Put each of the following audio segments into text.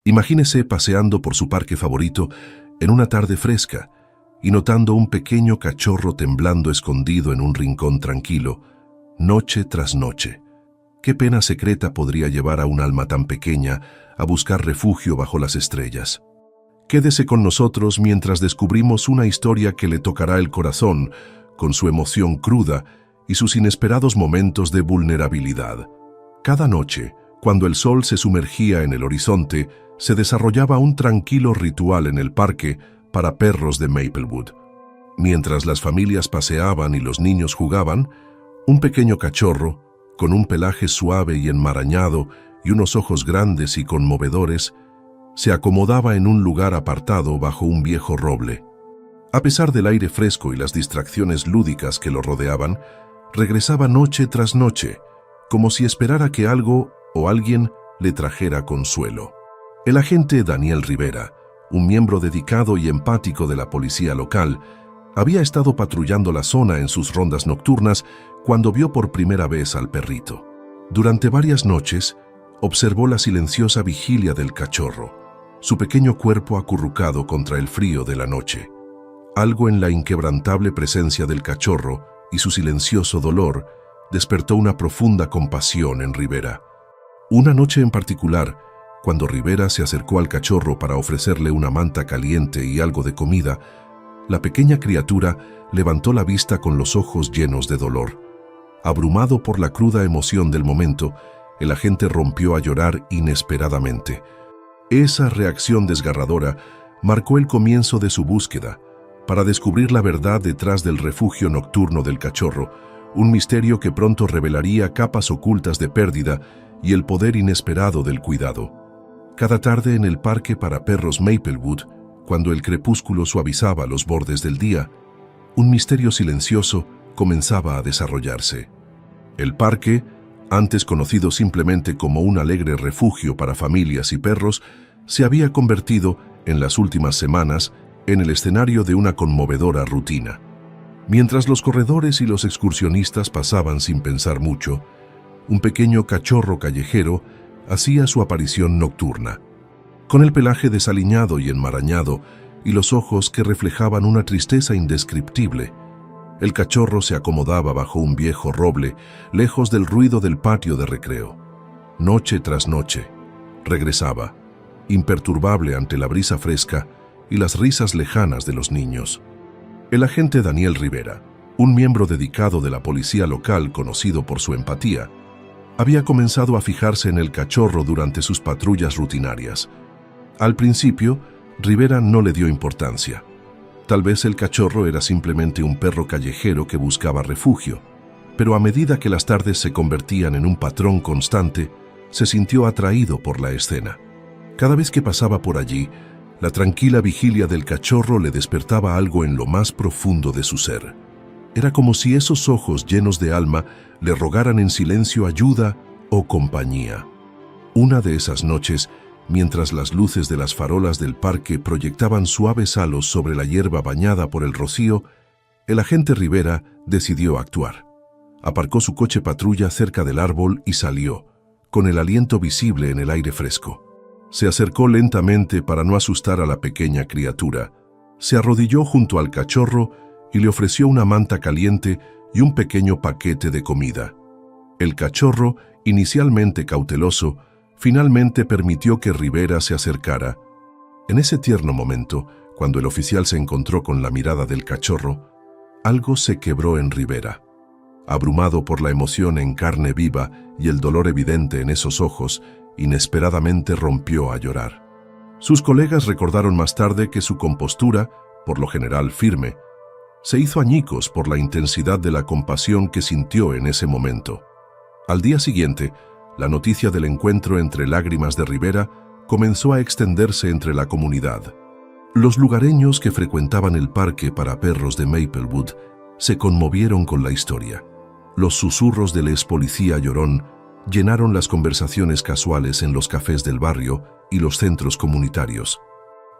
Imagínese paseando por su parque favorito en una tarde fresca y notando un pequeño cachorro temblando escondido en un rincón tranquilo, noche tras noche. ¿Qué pena secreta podría llevar a un alma tan pequeña a buscar refugio bajo las estrellas? Quédese con nosotros mientras descubrimos una historia que le tocará el corazón, con su emoción cruda y sus inesperados momentos de vulnerabilidad. Cada noche, cuando el sol se sumergía en el horizonte, se desarrollaba un tranquilo ritual en el parque para perros de Maplewood. Mientras las familias paseaban y los niños jugaban, un pequeño cachorro, con un pelaje suave y enmarañado y unos ojos grandes y conmovedores, se acomodaba en un lugar apartado bajo un viejo roble. A pesar del aire fresco y las distracciones lúdicas que lo rodeaban, regresaba noche tras noche, como si esperara que algo o alguien le trajera consuelo. El agente Daniel Rivera, un miembro dedicado y empático de la policía local, había estado patrullando la zona en sus rondas nocturnas cuando vio por primera vez al perrito. Durante varias noches, observó la silenciosa vigilia del cachorro, su pequeño cuerpo acurrucado contra el frío de la noche. Algo en la inquebrantable presencia del cachorro y su silencioso dolor despertó una profunda compasión en Rivera. Una noche en particular, cuando Rivera se acercó al cachorro para ofrecerle una manta caliente y algo de comida, la pequeña criatura levantó la vista con los ojos llenos de dolor. Abrumado por la cruda emoción del momento, el agente rompió a llorar inesperadamente. Esa reacción desgarradora marcó el comienzo de su búsqueda, para descubrir la verdad detrás del refugio nocturno del cachorro, un misterio que pronto revelaría capas ocultas de pérdida y el poder inesperado del cuidado. Cada tarde en el parque para perros Maplewood, cuando el crepúsculo suavizaba los bordes del día, un misterio silencioso comenzaba a desarrollarse. El parque, antes conocido simplemente como un alegre refugio para familias y perros, se había convertido, en las últimas semanas, en el escenario de una conmovedora rutina. Mientras los corredores y los excursionistas pasaban sin pensar mucho, un pequeño cachorro callejero hacía su aparición nocturna. Con el pelaje desaliñado y enmarañado y los ojos que reflejaban una tristeza indescriptible, el cachorro se acomodaba bajo un viejo roble, lejos del ruido del patio de recreo. Noche tras noche, regresaba, imperturbable ante la brisa fresca y las risas lejanas de los niños. El agente Daniel Rivera, un miembro dedicado de la policía local conocido por su empatía, había comenzado a fijarse en el cachorro durante sus patrullas rutinarias. Al principio, Rivera no le dio importancia. Tal vez el cachorro era simplemente un perro callejero que buscaba refugio, pero a medida que las tardes se convertían en un patrón constante, se sintió atraído por la escena. Cada vez que pasaba por allí, la tranquila vigilia del cachorro le despertaba algo en lo más profundo de su ser. Era como si esos ojos llenos de alma le rogaran en silencio ayuda o compañía. Una de esas noches, mientras las luces de las farolas del parque proyectaban suaves halos sobre la hierba bañada por el rocío, el agente Rivera decidió actuar. Aparcó su coche patrulla cerca del árbol y salió, con el aliento visible en el aire fresco. Se acercó lentamente para no asustar a la pequeña criatura. Se arrodilló junto al cachorro y le ofreció una manta caliente y un pequeño paquete de comida. El cachorro, inicialmente cauteloso, finalmente permitió que Rivera se acercara. En ese tierno momento, cuando el oficial se encontró con la mirada del cachorro, algo se quebró en Rivera. Abrumado por la emoción en carne viva y el dolor evidente en esos ojos, inesperadamente rompió a llorar. Sus colegas recordaron más tarde que su compostura, por lo general firme, se hizo añicos por la intensidad de la compasión que sintió en ese momento. Al día siguiente, la noticia del encuentro entre lágrimas de Rivera comenzó a extenderse entre la comunidad. Los lugareños que frecuentaban el parque para perros de Maplewood se conmovieron con la historia. Los susurros del ex policía llorón llenaron las conversaciones casuales en los cafés del barrio y los centros comunitarios.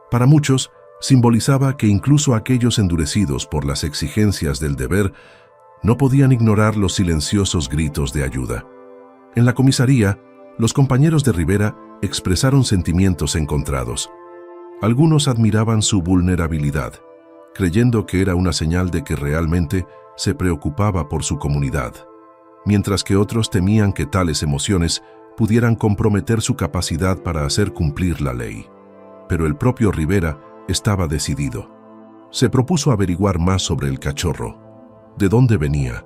Para muchos, simbolizaba que incluso aquellos endurecidos por las exigencias del deber no podían ignorar los silenciosos gritos de ayuda. En la comisaría, los compañeros de Rivera expresaron sentimientos encontrados. Algunos admiraban su vulnerabilidad, creyendo que era una señal de que realmente se preocupaba por su comunidad, mientras que otros temían que tales emociones pudieran comprometer su capacidad para hacer cumplir la ley. Pero el propio Rivera estaba decidido. Se propuso averiguar más sobre el cachorro, de dónde venía,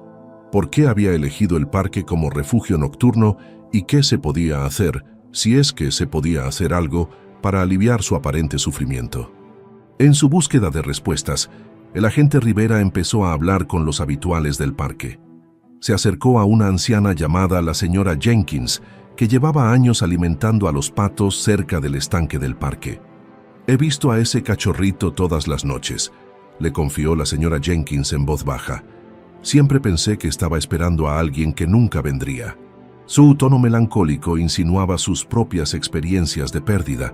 por qué había elegido el parque como refugio nocturno y qué se podía hacer, si es que se podía hacer algo, para aliviar su aparente sufrimiento. En su búsqueda de respuestas, el agente Rivera empezó a hablar con los habituales del parque. Se acercó a una anciana llamada la señora Jenkins, que llevaba años alimentando a los patos cerca del estanque del parque. «He visto a ese cachorrito todas las noches», le confió la señora Jenkins en voz baja. «Siempre pensé que estaba esperando a alguien que nunca vendría». Su tono melancólico insinuaba sus propias experiencias de pérdida,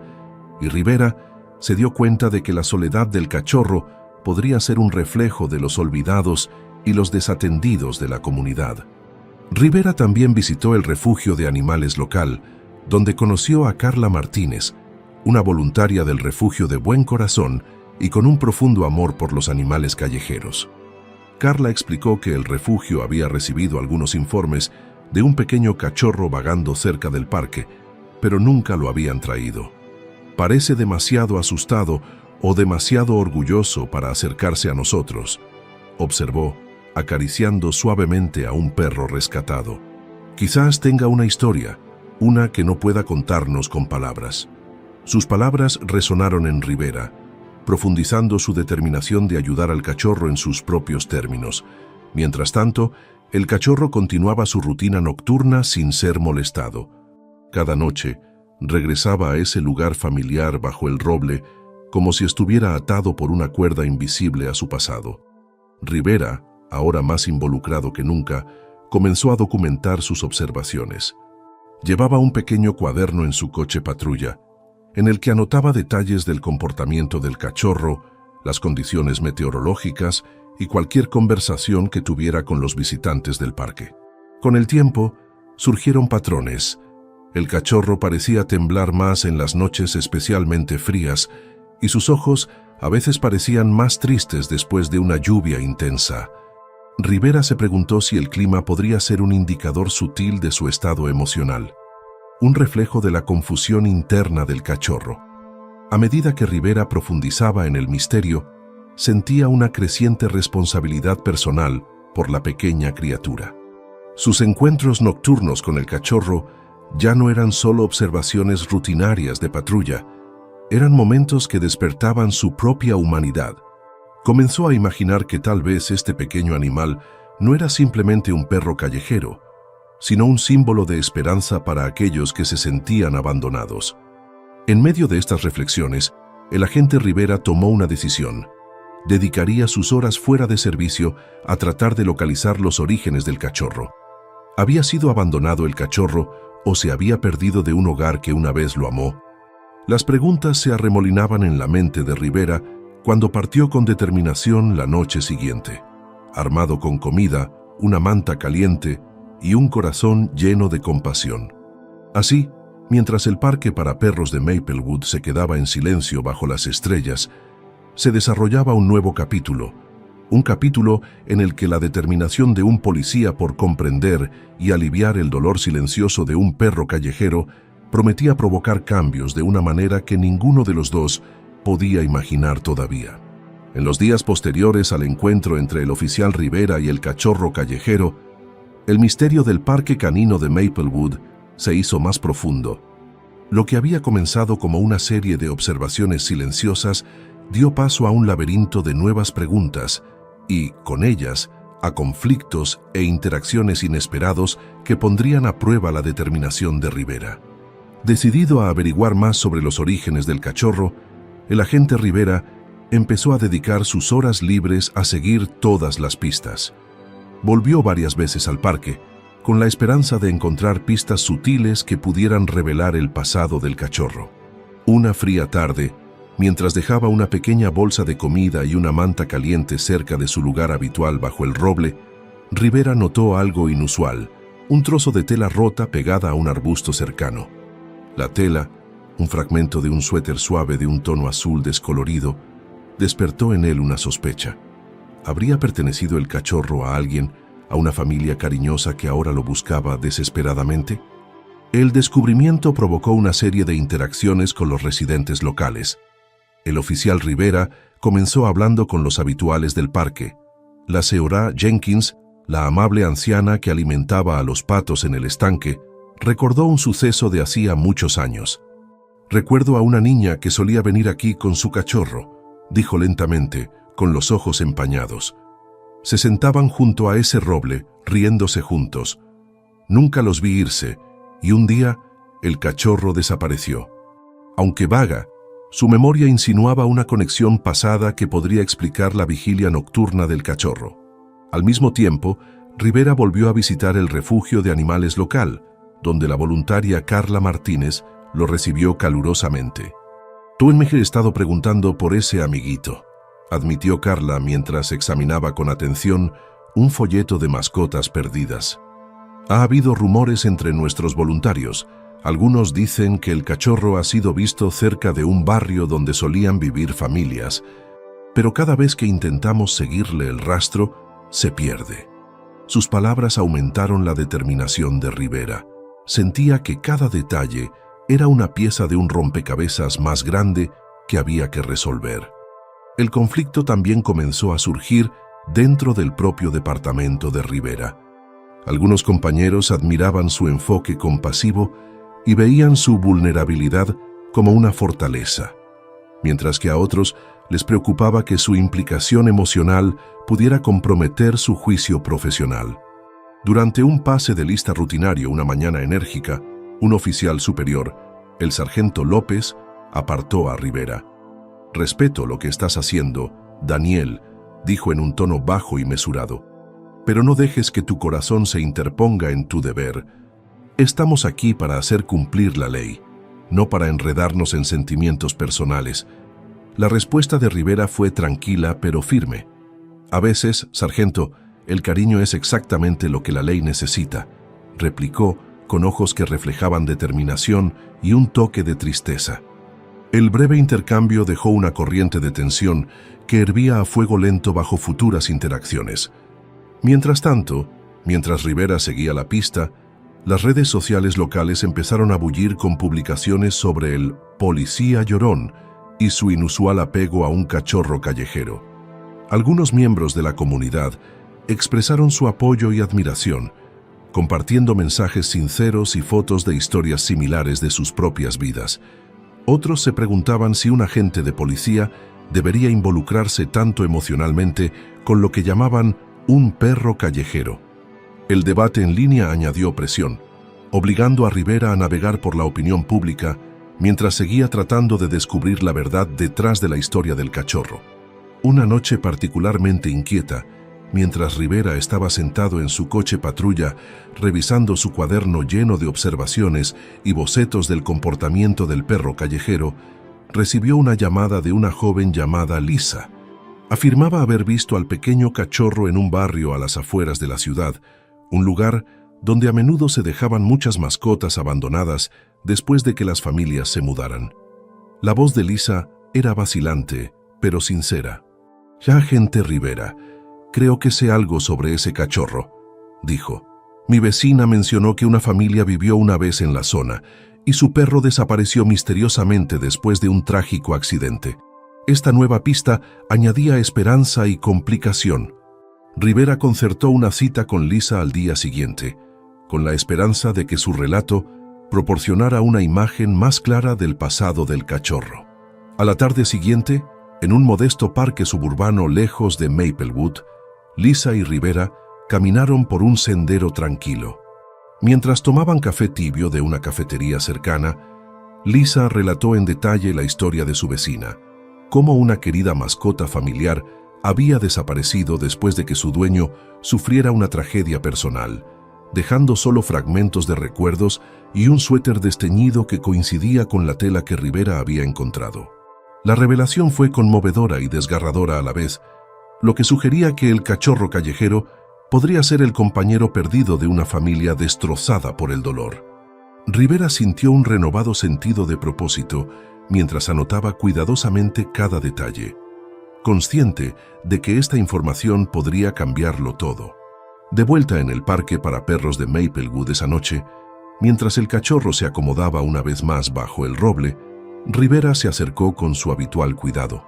y Rivera se dio cuenta de que la soledad del cachorro podría ser un reflejo de los olvidados y los desatendidos de la comunidad. Rivera también visitó el refugio de animales local, donde conoció a Carla Martínez, una voluntaria del refugio de buen corazón y con un profundo amor por los animales callejeros. Carla explicó que el refugio había recibido algunos informes de un pequeño cachorro vagando cerca del parque, pero nunca lo habían traído. «Parece demasiado asustado o demasiado orgulloso para acercarse a nosotros», observó, acariciando suavemente a un perro rescatado. «Quizás tenga una historia, una que no pueda contarnos con palabras». Sus palabras resonaron en Rivera, profundizando su determinación de ayudar al cachorro en sus propios términos. Mientras tanto, el cachorro continuaba su rutina nocturna sin ser molestado. Cada noche, regresaba a ese lugar familiar bajo el roble, como si estuviera atado por una cuerda invisible a su pasado. Rivera, ahora más involucrado que nunca, comenzó a documentar sus observaciones. Llevaba un pequeño cuaderno en su coche patrulla, en el que anotaba detalles del comportamiento del cachorro, las condiciones meteorológicas y cualquier conversación que tuviera con los visitantes del parque. Con el tiempo, surgieron patrones. El cachorro parecía temblar más en las noches especialmente frías, y sus ojos a veces parecían más tristes después de una lluvia intensa. Rivera se preguntó si el clima podría ser un indicador sutil de su estado emocional, un reflejo de la confusión interna del cachorro. A medida que Rivera profundizaba en el misterio, sentía una creciente responsabilidad personal por la pequeña criatura. Sus encuentros nocturnos con el cachorro ya no eran solo observaciones rutinarias de patrulla, eran momentos que despertaban su propia humanidad. Comenzó a imaginar que tal vez este pequeño animal no era simplemente un perro callejero, sino un símbolo de esperanza para aquellos que se sentían abandonados. En medio de estas reflexiones, el agente Rivera tomó una decisión. Dedicaría sus horas fuera de servicio a tratar de localizar los orígenes del cachorro. ¿Había sido abandonado el cachorro o se había perdido de un hogar que una vez lo amó? Las preguntas se arremolinaban en la mente de Rivera cuando partió con determinación la noche siguiente, armado con comida, una manta caliente y un corazón lleno de compasión. Así, mientras el parque para perros de Maplewood se quedaba en silencio bajo las estrellas, se desarrollaba un nuevo capítulo, un capítulo en el que la determinación de un policía por comprender y aliviar el dolor silencioso de un perro callejero prometía provocar cambios de una manera que ninguno de los dos podía imaginar todavía. En los días posteriores al encuentro entre el oficial Rivera y el cachorro callejero, el misterio del parque canino de Maplewood se hizo más profundo. Lo que había comenzado como una serie de observaciones silenciosas dio paso a un laberinto de nuevas preguntas y, con ellas, a conflictos e interacciones inesperados que pondrían a prueba la determinación de Rivera. Decidido a averiguar más sobre los orígenes del cachorro, el agente Rivera empezó a dedicar sus horas libres a seguir todas las pistas. Volvió varias veces al parque, con la esperanza de encontrar pistas sutiles que pudieran revelar el pasado del cachorro. Una fría tarde, mientras dejaba una pequeña bolsa de comida y una manta caliente cerca de su lugar habitual bajo el roble, Rivera notó algo inusual, un trozo de tela rota pegada a un arbusto cercano. La tela, un fragmento de un suéter suave de un tono azul descolorido, despertó en él una sospecha. ¿Habría pertenecido el cachorro a alguien, a una familia cariñosa que ahora lo buscaba desesperadamente? El descubrimiento provocó una serie de interacciones con los residentes locales. El oficial Rivera comenzó hablando con los habituales del parque. La señora Jenkins, la amable anciana que alimentaba a los patos en el estanque, recordó un suceso de hacía muchos años. «Recuerdo a una niña que solía venir aquí con su cachorro», dijo lentamente, con los ojos empañados. Se sentaban junto a ese roble, riéndose juntos. Nunca los vi irse, y un día el cachorro desapareció. Aunque vaga, su memoria insinuaba una conexión pasada que podría explicar la vigilia nocturna del cachorro. Al mismo tiempo, Rivera volvió a visitar el refugio de animales local, donde la voluntaria Carla Martínez lo recibió calurosamente. «Tú me he estado preguntando por ese amiguito», admitió Carla mientras examinaba con atención un folleto de mascotas perdidas. «Ha habido rumores entre nuestros voluntarios. Algunos dicen que el cachorro ha sido visto cerca de un barrio donde solían vivir familias, pero cada vez que intentamos seguirle el rastro, se pierde». Sus palabras aumentaron la determinación de Rivera. Sentía que cada detalle era una pieza de un rompecabezas más grande que había que resolver. El conflicto también comenzó a surgir dentro del propio departamento de Rivera. Algunos compañeros admiraban su enfoque compasivo y veían su vulnerabilidad como una fortaleza, mientras que a otros les preocupaba que su implicación emocional pudiera comprometer su juicio profesional. Durante un pase de lista rutinario una mañana enérgica, un oficial superior, el sargento López, apartó a Rivera. «Respeto lo que estás haciendo, Daniel», dijo en un tono bajo y mesurado, «pero no dejes que tu corazón se interponga en tu deber. Estamos aquí para hacer cumplir la ley, no para enredarnos en sentimientos personales». La respuesta de Rivera fue tranquila pero firme. «A veces, sargento, el cariño es exactamente lo que la ley necesita», replicó con ojos que reflejaban determinación y un toque de tristeza. El breve intercambio dejó una corriente de tensión que hervía a fuego lento bajo futuras interacciones. Mientras tanto, mientras Rivera seguía la pista, las redes sociales locales empezaron a bullir con publicaciones sobre el policía llorón y su inusual apego a un cachorro callejero. Algunos miembros de la comunidad expresaron su apoyo y admiración, compartiendo mensajes sinceros y fotos de historias similares de sus propias vidas. Otros se preguntaban si un agente de policía debería involucrarse tanto emocionalmente con lo que llamaban un perro callejero. El debate en línea añadió presión, obligando a Rivera a navegar por la opinión pública mientras seguía tratando de descubrir la verdad detrás de la historia del cachorro. Una noche particularmente inquieta, mientras Rivera estaba sentado en su coche patrulla, revisando su cuaderno lleno de observaciones y bocetos del comportamiento del perro callejero, recibió una llamada de una joven llamada Lisa. Afirmaba haber visto al pequeño cachorro en un barrio a las afueras de la ciudad, un lugar donde a menudo se dejaban muchas mascotas abandonadas después de que las familias se mudaran. La voz de Lisa era vacilante, pero sincera. «Ya, agente Rivera, creo que sé algo sobre ese cachorro», dijo. «Mi vecina mencionó que una familia vivió una vez en la zona y su perro desapareció misteriosamente después de un trágico accidente. Esta nueva pista añadía esperanza y complicación». Rivera concertó una cita con Lisa al día siguiente, con la esperanza de que su relato proporcionara una imagen más clara del pasado del cachorro. A la tarde siguiente, en un modesto parque suburbano lejos de Maplewood, Lisa y Rivera caminaron por un sendero tranquilo. Mientras tomaban café tibio de una cafetería cercana, Lisa relató en detalle la historia de su vecina, cómo una querida mascota familiar había desaparecido después de que su dueño sufriera una tragedia personal, dejando solo fragmentos de recuerdos y un suéter desteñido que coincidía con la tela que Rivera había encontrado. La revelación fue conmovedora y desgarradora a la vez, lo que sugería que el cachorro callejero podría ser el compañero perdido de una familia destrozada por el dolor. Rivera sintió un renovado sentido de propósito mientras anotaba cuidadosamente cada detalle, consciente de que esta información podría cambiarlo todo. De vuelta en el parque para perros de Maplewood esa noche, mientras el cachorro se acomodaba una vez más bajo el roble, Rivera se acercó con su habitual cuidado.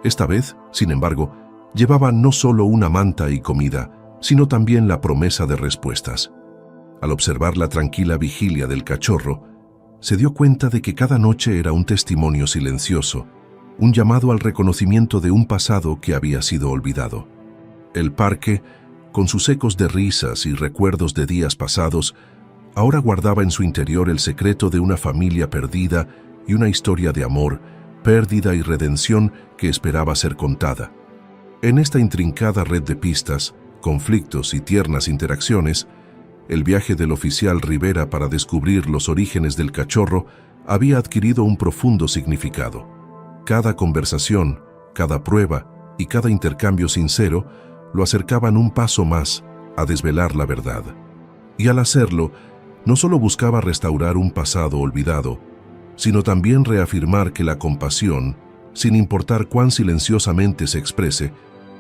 Esta vez, sin embargo, llevaba no solo una manta y comida, sino también la promesa de respuestas. Al observar la tranquila vigilia del cachorro, se dio cuenta de que cada noche era un testimonio silencioso, un llamado al reconocimiento de un pasado que había sido olvidado. El parque, con sus ecos de risas y recuerdos de días pasados, ahora guardaba en su interior el secreto de una familia perdida y una historia de amor, pérdida y redención que esperaba ser contada. En esta intrincada red de pistas, conflictos y tiernas interacciones, el viaje del oficial Rivera para descubrir los orígenes del cachorro había adquirido un profundo significado. Cada conversación, cada prueba y cada intercambio sincero lo acercaban un paso más a desvelar la verdad. Y al hacerlo, no solo buscaba restaurar un pasado olvidado, sino también reafirmar que la compasión, sin importar cuán silenciosamente se exprese,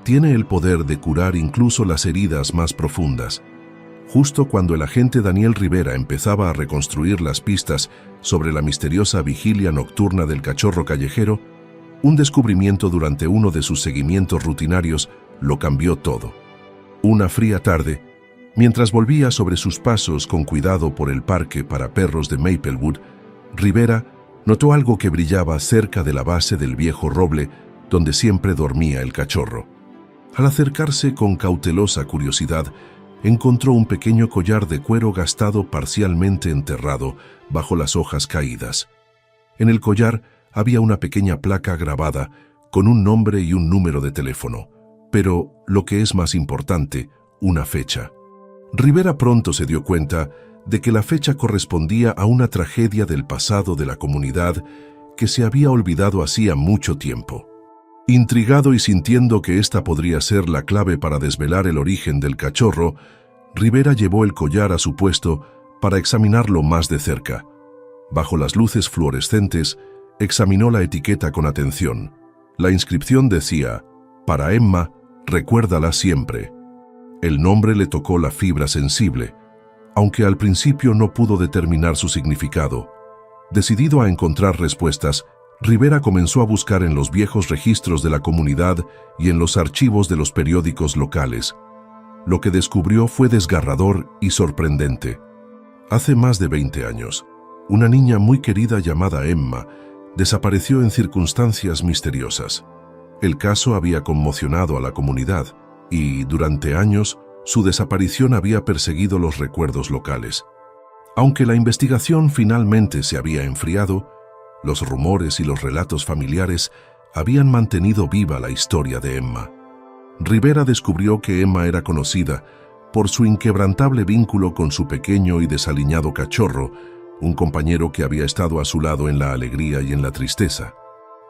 tiene el poder de curar incluso las heridas más profundas. Justo cuando el agente Daniel Rivera empezaba a reconstruir las pistas sobre la misteriosa vigilia nocturna del cachorro callejero, un descubrimiento durante uno de sus seguimientos rutinarios lo cambió todo. Una fría tarde, mientras volvía sobre sus pasos con cuidado por el parque para perros de Maplewood, Rivera notó algo que brillaba cerca de la base del viejo roble donde siempre dormía el cachorro. Al acercarse con cautelosa curiosidad, encontró un pequeño collar de cuero gastado parcialmente enterrado bajo las hojas caídas. En el collar había una pequeña placa grabada con un nombre y un número de teléfono, pero, lo que es más importante, una fecha. Rivera pronto se dio cuenta de que la fecha correspondía a una tragedia del pasado de la comunidad que se había olvidado hacía mucho tiempo. Intrigado y sintiendo que esta podría ser la clave para desvelar el origen del cachorro, Rivera llevó el collar a su puesto para examinarlo más de cerca. Bajo las luces fluorescentes, examinó la etiqueta con atención. La inscripción decía: «Para Emma, recuérdala siempre». El nombre le tocó la fibra sensible, aunque al principio no pudo determinar su significado. Decidido a encontrar respuestas, Rivera comenzó a buscar en los viejos registros de la comunidad y en los archivos de los periódicos locales. Lo que descubrió fue desgarrador y sorprendente. Hace más de 20 años, una niña muy querida llamada Emma desapareció en circunstancias misteriosas. El caso había conmocionado a la comunidad y, durante años, su desaparición había perseguido los recuerdos locales. Aunque la investigación finalmente se había enfriado, los rumores y los relatos familiares habían mantenido viva la historia de Emma. Rivera descubrió que Emma era conocida por su inquebrantable vínculo con su pequeño y desaliñado cachorro, un compañero que había estado a su lado en la alegría y en la tristeza.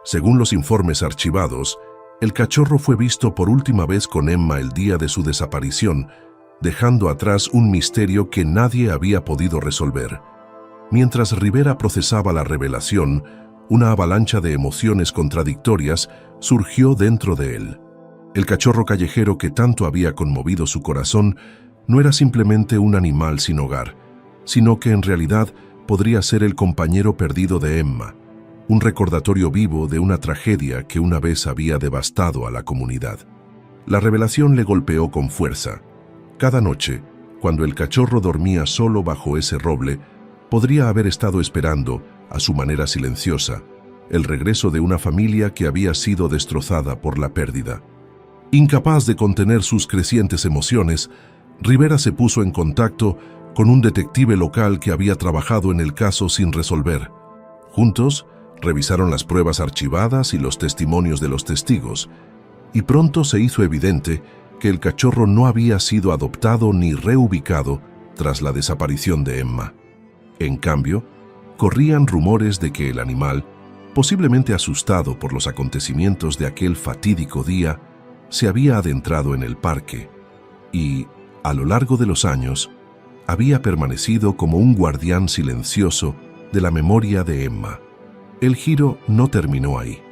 Según los informes archivados, el cachorro fue visto por última vez con Emma el día de su desaparición, dejando atrás un misterio que nadie había podido resolver. Mientras Rivera procesaba la revelación, una avalancha de emociones contradictorias surgió dentro de él. El cachorro callejero que tanto había conmovido su corazón no era simplemente un animal sin hogar, sino que en realidad podría ser el compañero perdido de Emma, un recordatorio vivo de una tragedia que una vez había devastado a la comunidad. La revelación le golpeó con fuerza. Cada noche, cuando el cachorro dormía solo bajo ese roble, podría haber estado esperando, a su manera silenciosa, el regreso de una familia que había sido destrozada por la pérdida. Incapaz de contener sus crecientes emociones, Rivera se puso en contacto con un detective local que había trabajado en el caso sin resolver. Juntos, revisaron las pruebas archivadas y los testimonios de los testigos, y pronto se hizo evidente que el cachorro no había sido adoptado ni reubicado tras la desaparición de Emma. En cambio, corrían rumores de que el animal, posiblemente asustado por los acontecimientos de aquel fatídico día, se había adentrado en el parque y, a lo largo de los años, había permanecido como un guardián silencioso de la memoria de Emma. El giro no terminó ahí.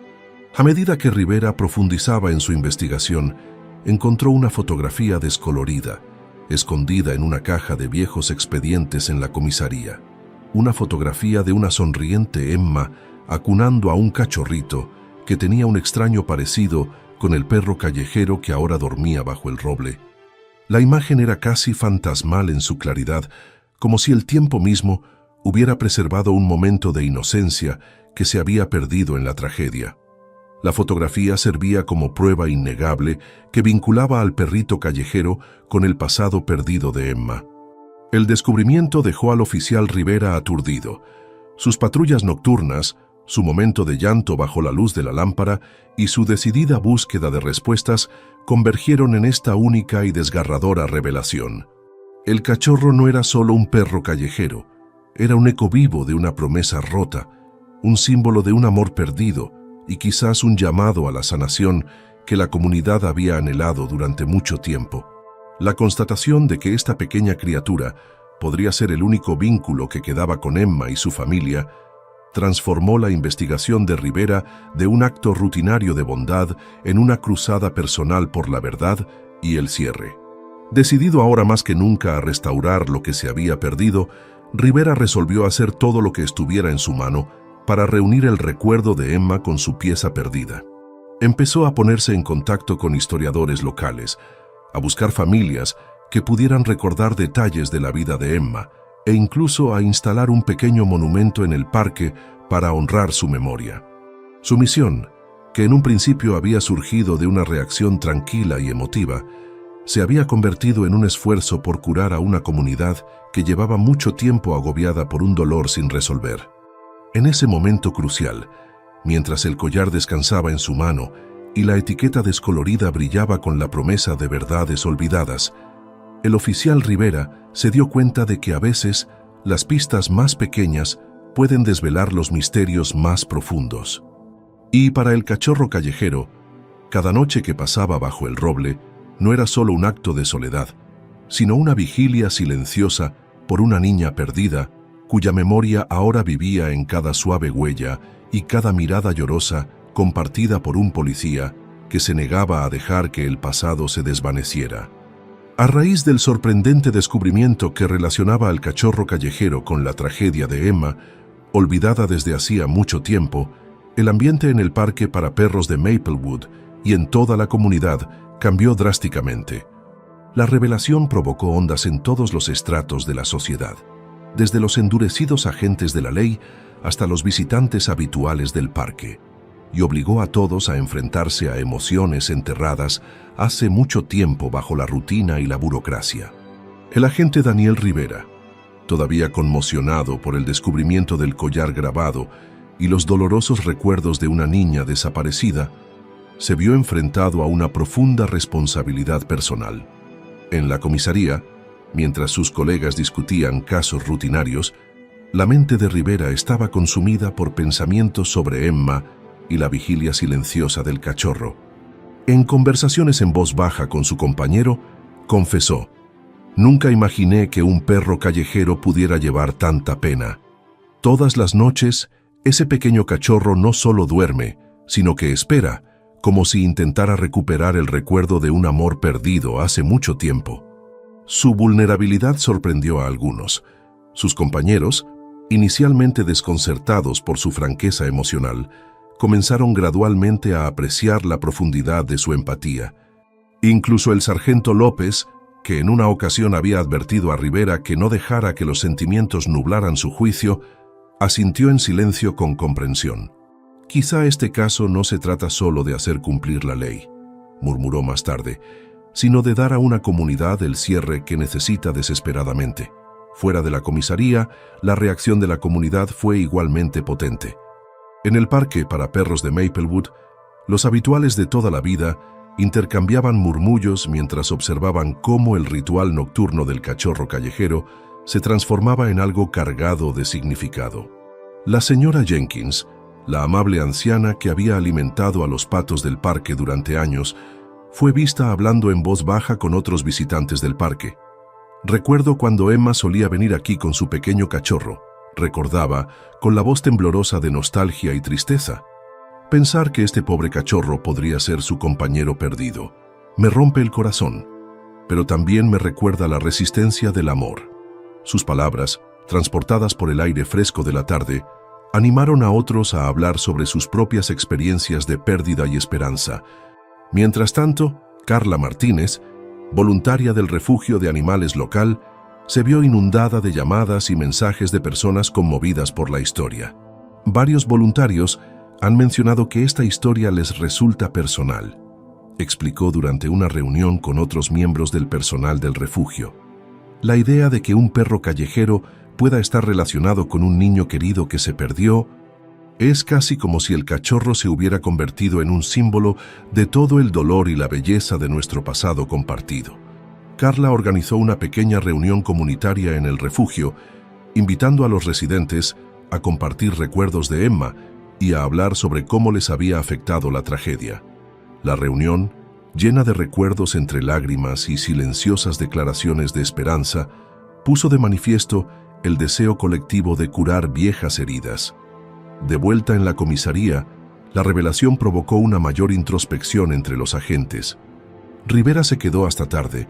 A medida que Rivera profundizaba en su investigación, encontró una fotografía descolorida, escondida en una caja de viejos expedientes en la comisaría. Una fotografía de una sonriente Emma acunando a un cachorrito que tenía un extraño parecido con el perro callejero que ahora dormía bajo el roble. La imagen era casi fantasmal en su claridad, como si el tiempo mismo hubiera preservado un momento de inocencia que se había perdido en la tragedia. La fotografía servía como prueba innegable que vinculaba al perrito callejero con el pasado perdido de Emma. El descubrimiento dejó al oficial Rivera aturdido. Sus patrullas nocturnas, su momento de llanto bajo la luz de la lámpara y su decidida búsqueda de respuestas convergieron en esta única y desgarradora revelación. El cachorro no era solo un perro callejero, era un eco vivo de una promesa rota, un símbolo de un amor perdido y quizás un llamado a la sanación que la comunidad había anhelado durante mucho tiempo. La constatación de que esta pequeña criatura podría ser el único vínculo que quedaba con Emma y su familia transformó la investigación de Rivera de un acto rutinario de bondad en una cruzada personal por la verdad y el cierre. Decidido ahora más que nunca a restaurar lo que se había perdido, Rivera resolvió hacer todo lo que estuviera en su mano para reunir el recuerdo de Emma con su pieza perdida. Empezó a ponerse en contacto con historiadores locales, a buscar familias que pudieran recordar detalles de la vida de Emma, e incluso a instalar un pequeño monumento en el parque para honrar su memoria. Su misión, que en un principio había surgido de una reacción tranquila y emotiva, se había convertido en un esfuerzo por curar a una comunidad que llevaba mucho tiempo agobiada por un dolor sin resolver. En ese momento crucial, mientras el collar descansaba en su mano y la etiqueta descolorida brillaba con la promesa de verdades olvidadas, el oficial Rivera se dio cuenta de que a veces las pistas más pequeñas pueden desvelar los misterios más profundos. Y para el cachorro callejero, cada noche que pasaba bajo el roble no era solo un acto de soledad, sino una vigilia silenciosa por una niña perdida, cuya memoria ahora vivía en cada suave huella y cada mirada llorosa compartida por un policía que se negaba a dejar que el pasado se desvaneciera. A raíz del sorprendente descubrimiento que relacionaba al cachorro callejero con la tragedia de Emma, olvidada desde hacía mucho tiempo, el ambiente en el parque para perros de Maplewood y en toda la comunidad cambió drásticamente. La revelación provocó ondas en todos los estratos de la sociedad, desde los endurecidos agentes de la ley hasta los visitantes habituales del parque, y obligó a todos a enfrentarse a emociones enterradas hace mucho tiempo bajo la rutina y la burocracia. El agente Daniel Rivera, todavía conmocionado por el descubrimiento del collar grabado y los dolorosos recuerdos de una niña desaparecida, se vio enfrentado a una profunda responsabilidad personal. En la comisaría, mientras sus colegas discutían casos rutinarios, la mente de Rivera estaba consumida por pensamientos sobre Emma y la vigilia silenciosa del cachorro. En conversaciones en voz baja con su compañero, confesó: «Nunca imaginé que un perro callejero pudiera llevar tanta pena. Todas las noches, ese pequeño cachorro no solo duerme, sino que espera, como si intentara recuperar el recuerdo de un amor perdido hace mucho tiempo». Su vulnerabilidad sorprendió a algunos. Sus compañeros, inicialmente desconcertados por su franqueza emocional, comenzaron gradualmente a apreciar la profundidad de su empatía. Incluso el sargento López, que en una ocasión había advertido a Rivera que no dejara que los sentimientos nublaran su juicio, asintió en silencio con comprensión. «Quizá este caso no se trata solo de hacer cumplir la ley», murmuró más tarde, «sino de dar a una comunidad el cierre que necesita desesperadamente». Fuera de la comisaría, la reacción de la comunidad fue igualmente potente. En el parque para perros de Maplewood, los habituales de toda la vida intercambiaban murmullos mientras observaban cómo el ritual nocturno del cachorro callejero se transformaba en algo cargado de significado. La señora Jenkins, la amable anciana que había alimentado a los patos del parque durante años, fue vista hablando en voz baja con otros visitantes del parque. Recuerdo cuando Emma solía venir aquí con su pequeño cachorro, recordaba, con la voz temblorosa de nostalgia y tristeza. Pensar que este pobre cachorro podría ser su compañero perdido me rompe el corazón, pero también me recuerda la resistencia del amor. Sus palabras, transportadas por el aire fresco de la tarde, animaron a otros a hablar sobre sus propias experiencias de pérdida y esperanza. Mientras tanto, Carla Martínez, voluntaria del refugio de animales local, se vio inundada de llamadas y mensajes de personas conmovidas por la historia. Varios voluntarios han mencionado que esta historia les resulta personal, explicó durante una reunión con otros miembros del personal del refugio. La idea de que un perro callejero pueda estar relacionado con un niño querido que se perdió es casi como si el cachorro se hubiera convertido en un símbolo de todo el dolor y la belleza de nuestro pasado compartido. Carla organizó una pequeña reunión comunitaria en el refugio, invitando a los residentes a compartir recuerdos de Emma y a hablar sobre cómo les había afectado la tragedia. La reunión, llena de recuerdos entre lágrimas y silenciosas declaraciones de esperanza, puso de manifiesto el deseo colectivo de curar viejas heridas. De vuelta en la comisaría, la revelación provocó una mayor introspección entre los agentes. Rivera se quedó hasta tarde,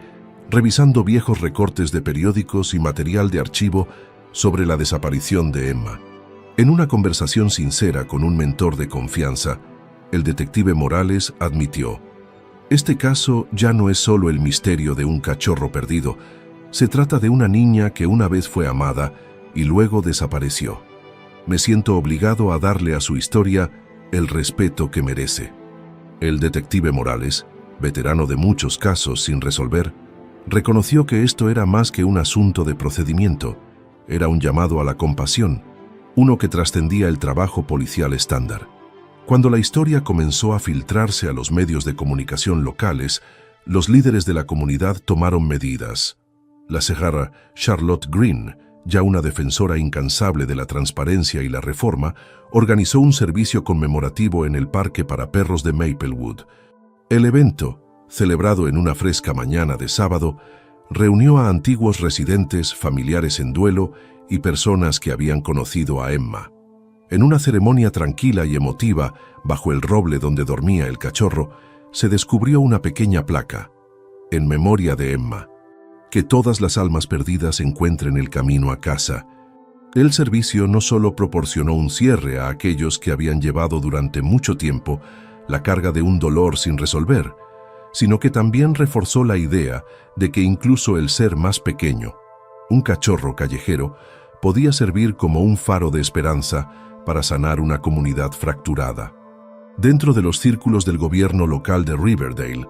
revisando viejos recortes de periódicos y material de archivo sobre la desaparición de Emma. En una conversación sincera con un mentor de confianza, el detective Morales admitió: "Este caso ya no es solo el misterio de un cachorro perdido, se trata de una niña que una vez fue amada y luego desapareció. Me siento obligado a darle a su historia el respeto que merece". El detective Morales, veterano de muchos casos sin resolver, reconoció que esto era más que un asunto de procedimiento, era un llamado a la compasión, uno que trascendía el trabajo policial estándar. Cuando la historia comenzó a filtrarse a los medios de comunicación locales, los líderes de la comunidad tomaron medidas. La señora Charlotte Green, ya una defensora incansable de la transparencia y la reforma, organizó un servicio conmemorativo en el parque para perros de Maplewood. El evento, celebrado en una fresca mañana de sábado, reunió a antiguos residentes, familiares en duelo y personas que habían conocido a Emma. En una ceremonia tranquila y emotiva, bajo el roble donde dormía el cachorro, se descubrió una pequeña placa: "En memoria de Emma. Que todas las almas perdidas encuentren el camino a casa". El servicio no solo proporcionó un cierre a aquellos que habían llevado durante mucho tiempo la carga de un dolor sin resolver, sino que también reforzó la idea de que incluso el ser más pequeño, un cachorro callejero, podía servir como un faro de esperanza para sanar una comunidad fracturada. Dentro de los círculos del gobierno local de Riverdale,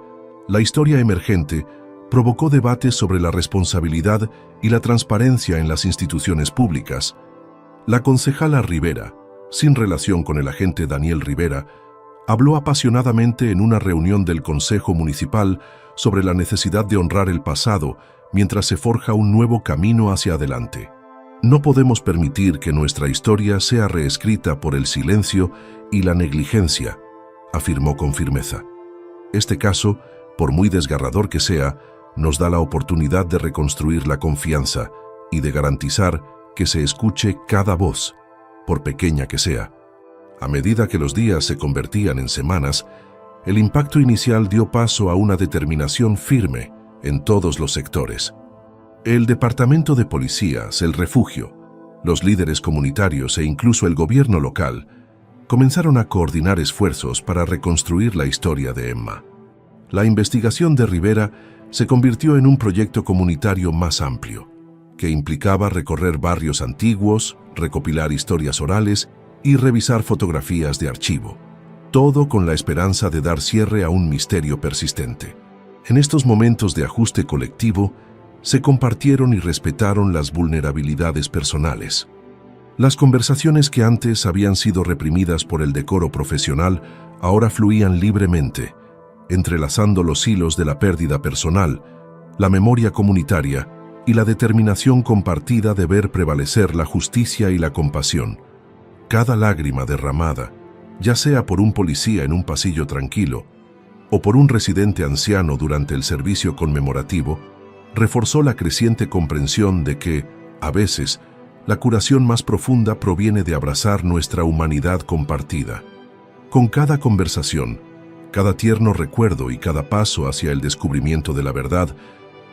la historia emergente provocó debates sobre la responsabilidad y la transparencia en las instituciones públicas. La concejala Rivera, sin relación con el agente Daniel Rivera, habló apasionadamente en una reunión del Consejo Municipal sobre la necesidad de honrar el pasado mientras se forja un nuevo camino hacia adelante. No podemos permitir que nuestra historia sea reescrita por el silencio y la negligencia, afirmó con firmeza. Este caso, por muy desgarrador que sea, nos da la oportunidad de reconstruir la confianza y de garantizar que se escuche cada voz, por pequeña que sea. A medida que los días se convertían en semanas, el impacto inicial dio paso a una determinación firme en todos los sectores. El departamento de policías, el refugio, los líderes comunitarios e incluso el gobierno local comenzaron a coordinar esfuerzos para reconstruir la historia de Emma. La investigación de Rivera se convirtió en un proyecto comunitario más amplio, que implicaba recorrer barrios antiguos, recopilar historias orales y revisar fotografías de archivo, todo con la esperanza de dar cierre a un misterio persistente. En estos momentos de ajuste colectivo, se compartieron y respetaron las vulnerabilidades personales. Las conversaciones que antes habían sido reprimidas por el decoro profesional ahora fluían libremente, entrelazando los hilos de la pérdida personal, la memoria comunitaria y la determinación compartida de ver prevalecer la justicia y la compasión. Cada lágrima derramada, ya sea por un policía en un pasillo tranquilo o por un residente anciano durante el servicio conmemorativo, reforzó la creciente comprensión de que, a veces, la curación más profunda proviene de abrazar nuestra humanidad compartida. Con cada conversación, cada tierno recuerdo y cada paso hacia el descubrimiento de la verdad,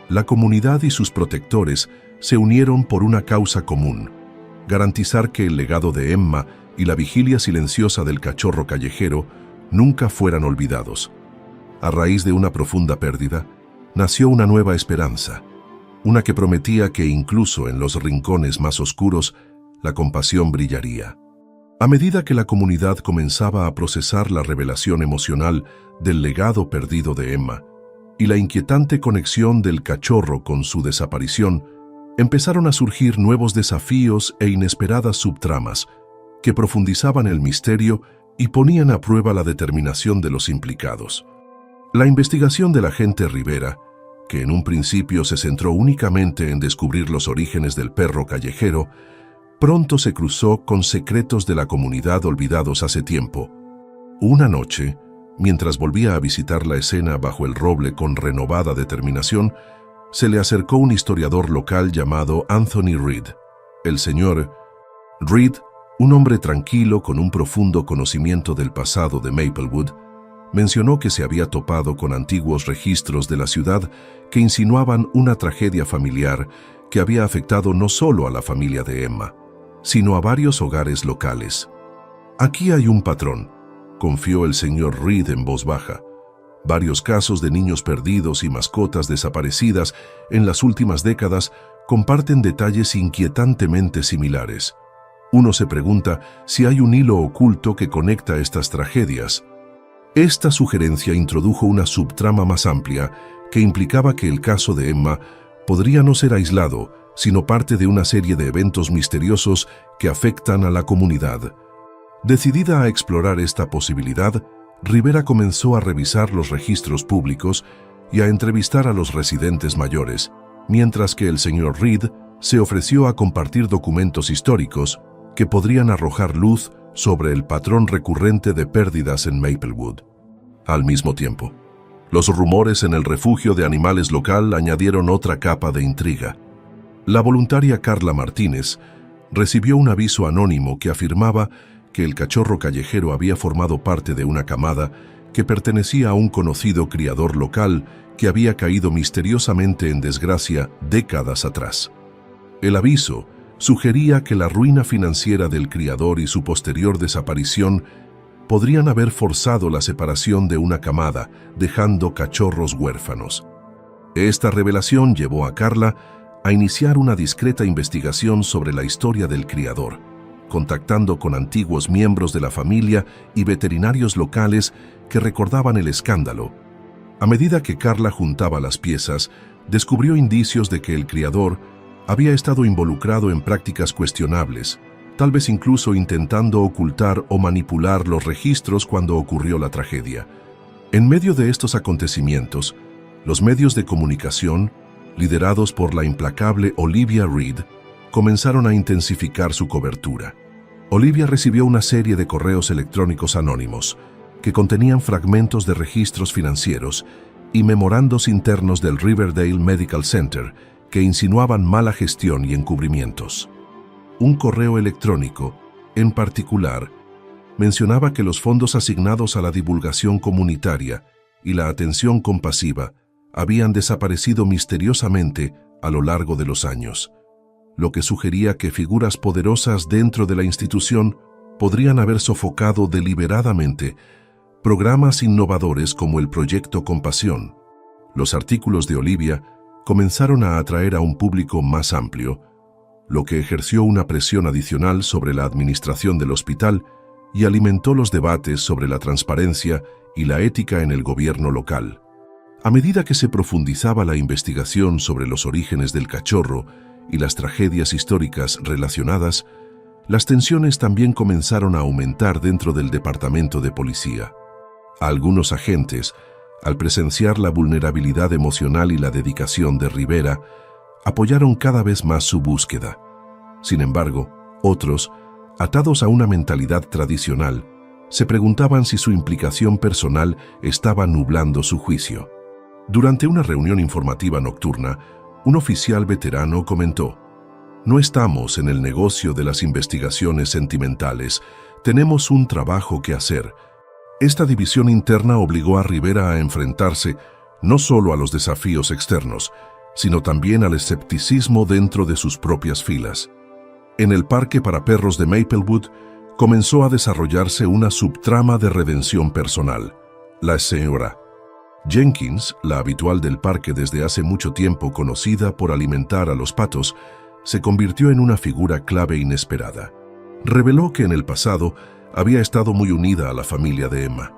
la comunidad y sus protectores se unieron por una causa común: garantizar que el legado de Emma y la vigilia silenciosa del cachorro callejero nunca fueran olvidados. A raíz de una profunda pérdida, nació una nueva esperanza, una que prometía que incluso en los rincones más oscuros, la compasión brillaría. A medida que la comunidad comenzaba a procesar la revelación emocional del legado perdido de Emma y la inquietante conexión del cachorro con su desaparición, empezaron a surgir nuevos desafíos e inesperadas subtramas que profundizaban el misterio y ponían a prueba la determinación de los implicados. La investigación del agente Rivera, que en un principio se centró únicamente en descubrir los orígenes del perro callejero, pronto se cruzó con secretos de la comunidad olvidados hace tiempo. Una noche, mientras volvía a visitar la escena bajo el roble con renovada determinación, se le acercó un historiador local llamado Anthony Reed. El señor Reed, un hombre tranquilo con un profundo conocimiento del pasado de Maplewood, mencionó que se había topado con antiguos registros de la ciudad que insinuaban una tragedia familiar que había afectado no solo a la familia de Emma, sino a varios hogares locales. «Aquí hay un patrón», confió el señor Reed en voz baja. «Varios casos de niños perdidos y mascotas desaparecidas en las últimas décadas comparten detalles inquietantemente similares. Uno se pregunta si hay un hilo oculto que conecta estas tragedias». Esta sugerencia introdujo una subtrama más amplia que implicaba que el caso de Emma podría no ser aislado, sino parte de una serie de eventos misteriosos que afectan a la comunidad. Decidida a explorar esta posibilidad, Rivera comenzó a revisar los registros públicos y a entrevistar a los residentes mayores, mientras que el señor Reed se ofreció a compartir documentos históricos que podrían arrojar luz sobre el patrón recurrente de pérdidas en Maplewood. Al mismo tiempo, los rumores en el refugio de animales local añadieron otra capa de intriga. La voluntaria Carla Martínez recibió un aviso anónimo que afirmaba que el cachorro callejero había formado parte de una camada que pertenecía a un conocido criador local que había caído misteriosamente en desgracia décadas atrás. El aviso sugería que la ruina financiera del criador y su posterior desaparición podrían haber forzado la separación de una camada, dejando cachorros huérfanos. Esta revelación llevó a Carla a iniciar una discreta investigación sobre la historia del criador, contactando con antiguos miembros de la familia y veterinarios locales que recordaban el escándalo. A medida que Carla juntaba las piezas, descubrió indicios de que el criador había estado involucrado en prácticas cuestionables, tal vez incluso intentando ocultar o manipular los registros cuando ocurrió la tragedia. En medio de estos acontecimientos, los medios de comunicación, liderados por la implacable Olivia Reed, comenzaron a intensificar su cobertura. Olivia recibió una serie de correos electrónicos anónimos que contenían fragmentos de registros financieros y memorandos internos del Riverdale Medical Center que insinuaban mala gestión y encubrimientos. Un correo electrónico, en particular, mencionaba que los fondos asignados a la divulgación comunitaria y la atención compasiva habían desaparecido misteriosamente a lo largo de los años, lo que sugería que figuras poderosas dentro de la institución podrían haber sofocado deliberadamente programas innovadores como el Proyecto Compasión. Los artículos de Olivia comenzaron a atraer a un público más amplio, lo que ejerció una presión adicional sobre la administración del hospital y alimentó los debates sobre la transparencia y la ética en el gobierno local. A medida que se profundizaba la investigación sobre los orígenes del cachorro y las tragedias históricas relacionadas, las tensiones también comenzaron a aumentar dentro del departamento de policía. Algunos agentes, al presenciar la vulnerabilidad emocional y la dedicación de Rivera, apoyaron cada vez más su búsqueda. Sin embargo, otros, atados a una mentalidad tradicional, se preguntaban si su implicación personal estaba nublando su juicio. Durante una reunión informativa nocturna, Un oficial veterano comentó: «No estamos en el negocio de las investigaciones sentimentales. Tenemos un trabajo que hacer». Esta división interna obligó a Rivera a enfrentarse no solo a los desafíos externos, sino también al escepticismo dentro de sus propias filas. En el parque para perros de Maplewood comenzó a desarrollarse una subtrama de redención personal. La señora Jenkins, la habitual del parque desde hace mucho tiempo, conocida por alimentar a los patos, se convirtió en una figura clave inesperada. Reveló que en el pasado había estado muy unida a la familia de Emma,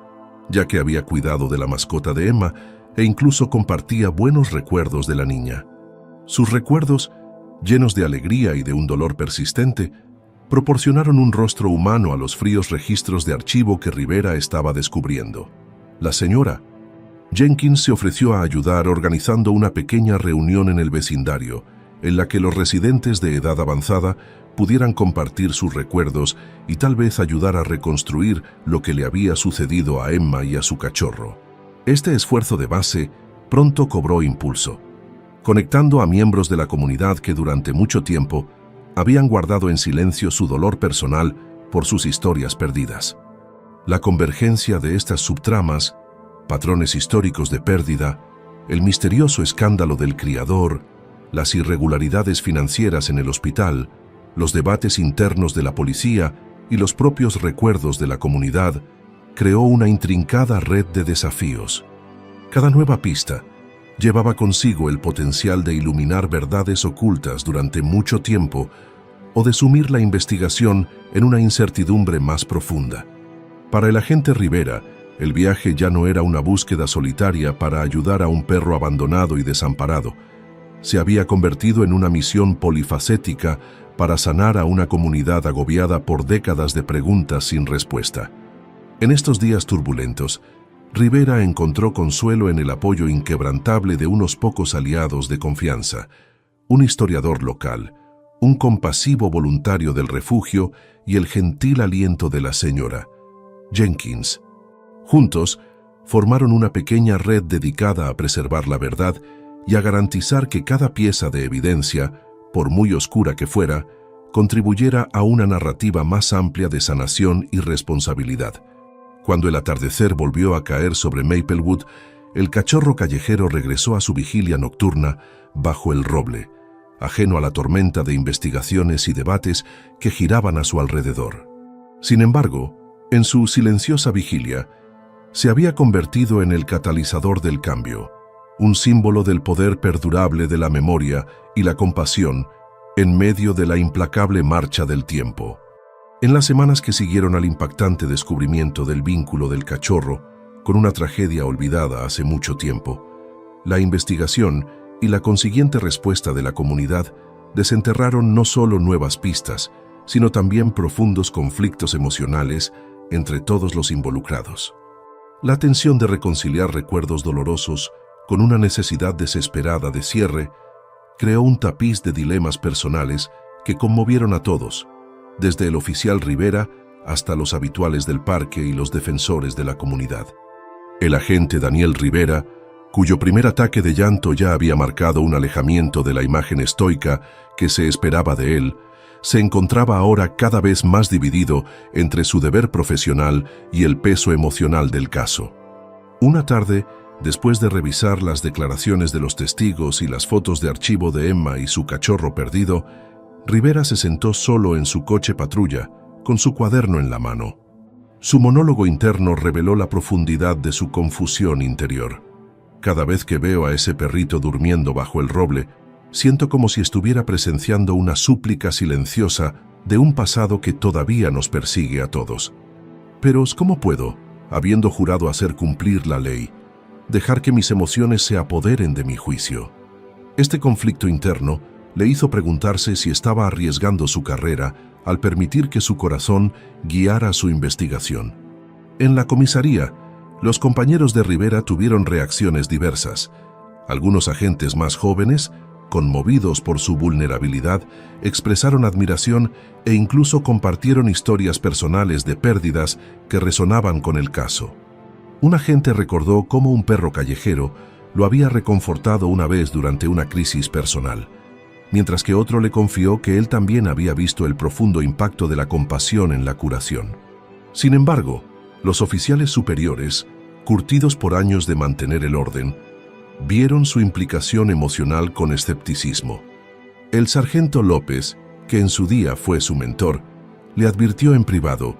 ya que había cuidado de la mascota de Emma e incluso compartía buenos recuerdos de la niña. Sus recuerdos, llenos de alegría y de un dolor persistente, proporcionaron un rostro humano a los fríos registros de archivo que Rivera estaba descubriendo. La señora Jenkins se ofreció a ayudar organizando una pequeña reunión en el vecindario, en la que los residentes de edad avanzada pudieran compartir sus recuerdos y tal vez ayudar a reconstruir lo que le había sucedido a Emma y a su cachorro. Este esfuerzo de base pronto cobró impulso, conectando a miembros de la comunidad que durante mucho tiempo habían guardado en silencio su dolor personal por sus historias perdidas. La convergencia de estas subtramas, patrones históricos de pérdida, el misterioso escándalo del criador, las irregularidades financieras en el hospital, los debates internos de la policía y los propios recuerdos de la comunidad, creó una intrincada red de desafíos. Cada nueva pista llevaba consigo el potencial de iluminar verdades ocultas durante mucho tiempo o de sumir la investigación en una incertidumbre más profunda. Para el agente Rivera, el viaje ya no era una búsqueda solitaria para ayudar a un perro abandonado y desamparado. Se había convertido en una misión polifacética para sanar a una comunidad agobiada por décadas de preguntas sin respuesta. En estos días turbulentos, Rivera encontró consuelo en el apoyo inquebrantable de unos pocos aliados de confianza, un historiador local, un compasivo voluntario del refugio y el gentil aliento de la señora Jenkins. Juntos, formaron una pequeña red dedicada a preservar la verdad y a garantizar que cada pieza de evidencia, por muy oscura que fuera, contribuyera a una narrativa más amplia de sanación y responsabilidad. Cuando el atardecer volvió a caer sobre Maplewood, el cachorro callejero regresó a su vigilia nocturna bajo el roble, ajeno a la tormenta de investigaciones y debates que giraban a su alrededor. Sin embargo, en su silenciosa vigilia, se había convertido en el catalizador del cambio, un símbolo del poder perdurable de la memoria y la compasión en medio de la implacable marcha del tiempo. En las semanas que siguieron al impactante descubrimiento del vínculo del cachorro con una tragedia olvidada hace mucho tiempo, la investigación y la consiguiente respuesta de la comunidad desenterraron no solo nuevas pistas, sino también profundos conflictos emocionales entre todos los involucrados. La tensión de reconciliar recuerdos dolorosos con una necesidad desesperada de cierre creó un tapiz de dilemas personales que conmovieron a todos, desde el oficial Rivera hasta los habituales del parque y los defensores de la comunidad. El agente Daniel Rivera, cuyo primer ataque de llanto ya había marcado un alejamiento de la imagen estoica que se esperaba de él, se encontraba ahora cada vez más dividido entre su deber profesional y el peso emocional del caso. Una tarde, después de revisar las declaraciones de los testigos y las fotos de archivo de Emma y su cachorro perdido, Rivera se sentó solo en su coche patrulla, con su cuaderno en la mano. Su monólogo interno reveló la profundidad de su confusión interior. Cada vez que veo a ese perrito durmiendo bajo el roble, siento como si estuviera presenciando una súplica silenciosa de un pasado que todavía nos persigue a todos. Pero ¿cómo puedo, habiendo jurado hacer cumplir la ley, dejar que mis emociones se apoderen de mi juicio? Este conflicto interno le hizo preguntarse si estaba arriesgando su carrera al permitir que su corazón guiara su investigación. En la comisaría, los compañeros de Rivera tuvieron reacciones diversas. Algunos agentes más jóvenes, conmovidos por su vulnerabilidad, expresaron admiración e incluso compartieron historias personales de pérdidas que resonaban con el caso. Un agente recordó cómo un perro callejero lo había reconfortado una vez durante una crisis personal, mientras que otro le confió que él también había visto el profundo impacto de la compasión en la curación. Sin embargo, los oficiales superiores, curtidos por años de mantener el orden, vieron su implicación emocional con escepticismo. El sargento López, que en su día fue su mentor, le advirtió en privado: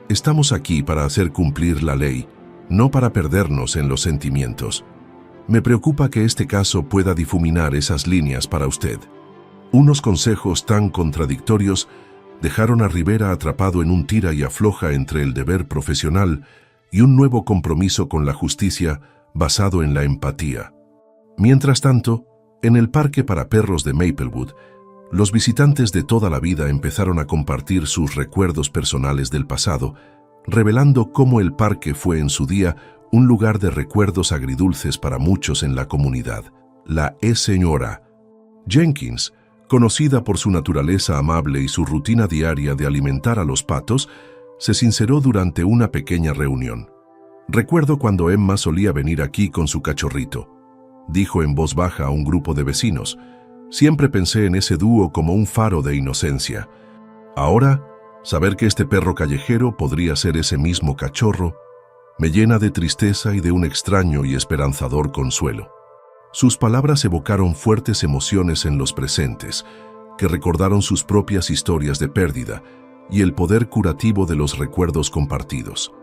«Estamos aquí para hacer cumplir la ley, no para perdernos en los sentimientos. Me preocupa que este caso pueda difuminar esas líneas para usted». Unos consejos tan contradictorios dejaron a Rivera atrapado en un tira y afloja entre el deber profesional y un nuevo compromiso con la justicia basado en la empatía. Mientras tanto, en el parque para perros de Maplewood, los visitantes de toda la vida empezaron a compartir sus recuerdos personales del pasado, revelando cómo el parque fue en su día un lugar de recuerdos agridulces para muchos en la comunidad. La señora Jenkins, conocida por su naturaleza amable y su rutina diaria de alimentar a los patos, se sinceró durante una pequeña reunión. «Recuerdo cuando Emma solía venir aquí con su cachorrito», dijo en voz baja a un grupo de vecinos. «Siempre pensé en ese dúo como un faro de inocencia. Ahora, saber que este perro callejero podría ser ese mismo cachorro me llena de tristeza y de un extraño y esperanzador consuelo». Sus palabras evocaron fuertes emociones en los presentes, que recordaron sus propias historias de pérdida y el poder curativo de los recuerdos compartidos.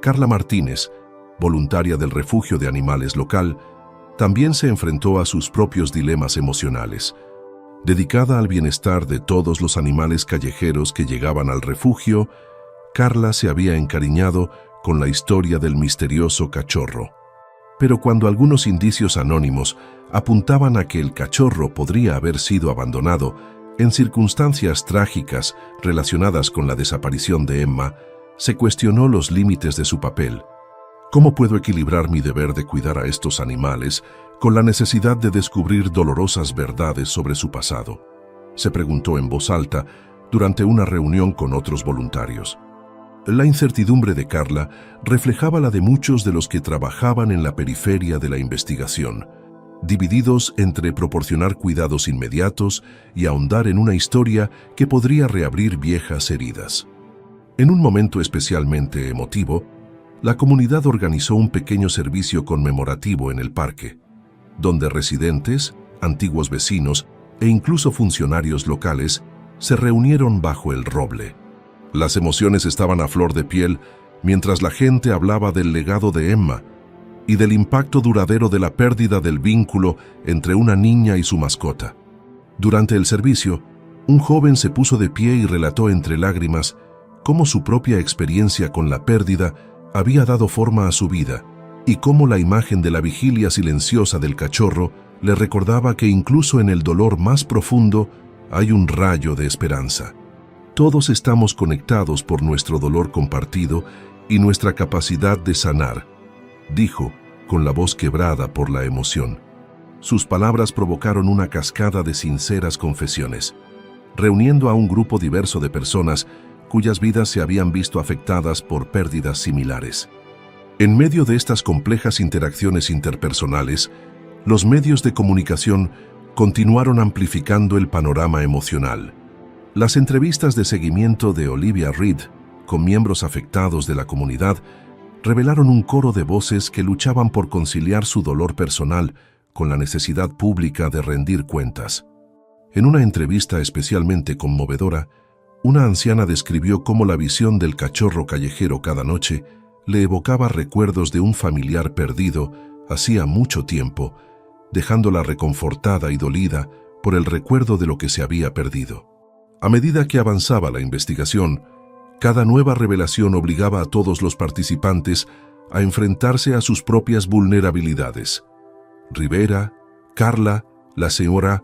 Carla Martínez, voluntaria del refugio de animales local, también se enfrentó a sus propios dilemas emocionales. Dedicada al bienestar de todos los animales callejeros que llegaban al refugio, Carla se había encariñado con la historia del misterioso cachorro. Pero cuando algunos indicios anónimos apuntaban a que el cachorro podría haber sido abandonado en circunstancias trágicas relacionadas con la desaparición de Emma, se cuestionó los límites de su papel. ¿Cómo puedo equilibrar mi deber de cuidar a estos animales con la necesidad de descubrir dolorosas verdades sobre su pasado?, se preguntó en voz alta durante una reunión con otros voluntarios. La incertidumbre de Carla reflejaba la de muchos de los que trabajaban en la periferia de la investigación, divididos entre proporcionar cuidados inmediatos y ahondar en una historia que podría reabrir viejas heridas. En un momento especialmente emotivo, la comunidad organizó un pequeño servicio conmemorativo en el parque, donde residentes, antiguos vecinos e incluso funcionarios locales se reunieron bajo el roble. Las emociones estaban a flor de piel mientras la gente hablaba del legado de Emma y del impacto duradero de la pérdida del vínculo entre una niña y su mascota. Durante el servicio, un joven se puso de pie y relató entre lágrimas cómo su propia experiencia con la pérdida había dado forma a su vida y cómo la imagen de la vigilia silenciosa del cachorro le recordaba que incluso en el dolor más profundo hay un rayo de esperanza. Todos estamos conectados por nuestro dolor compartido y nuestra capacidad de sanar, dijo, con la voz quebrada por la emoción. Sus palabras provocaron una cascada de sinceras confesiones, reuniendo a un grupo diverso de personas cuyas vidas se habían visto afectadas por pérdidas similares. En medio de estas complejas interacciones interpersonales, los medios de comunicación continuaron amplificando el panorama emocional. Las entrevistas de seguimiento de Olivia Reed con miembros afectados de la comunidad revelaron un coro de voces que luchaban por conciliar su dolor personal con la necesidad pública de rendir cuentas. En una entrevista especialmente conmovedora, una anciana describió cómo la visión del cachorro callejero cada noche le evocaba recuerdos de un familiar perdido hacía mucho tiempo, dejándola reconfortada y dolida por el recuerdo de lo que se había perdido. A medida que avanzaba la investigación, cada nueva revelación obligaba a todos los participantes a enfrentarse a sus propias vulnerabilidades. Rivera, Carla, la señora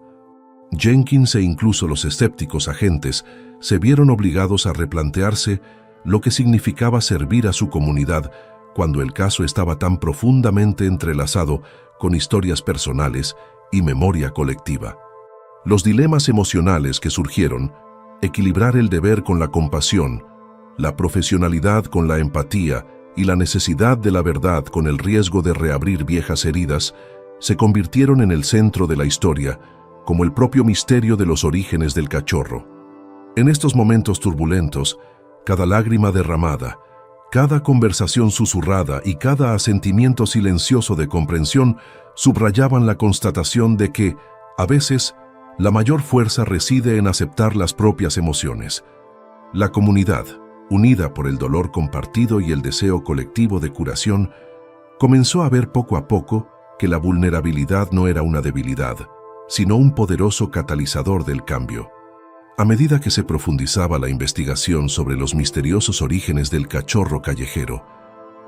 Jenkins e incluso los escépticos agentes se vieron obligados a replantearse lo que significaba servir a su comunidad cuando el caso estaba tan profundamente entrelazado con historias personales y memoria colectiva. Los dilemas emocionales que surgieron, equilibrar el deber con la compasión, la profesionalidad con la empatía y la necesidad de la verdad con el riesgo de reabrir viejas heridas, se convirtieron en el centro de la historia, como el propio misterio de los orígenes del cachorro. En estos momentos turbulentos, cada lágrima derramada, cada conversación susurrada y cada asentimiento silencioso de comprensión subrayaban la constatación de que, a veces, la mayor fuerza reside en aceptar las propias emociones. La comunidad, unida por el dolor compartido y el deseo colectivo de curación, comenzó a ver poco a poco que la vulnerabilidad no era una debilidad, sino un poderoso catalizador del cambio. A medida que se profundizaba la investigación sobre los misteriosos orígenes del cachorro callejero,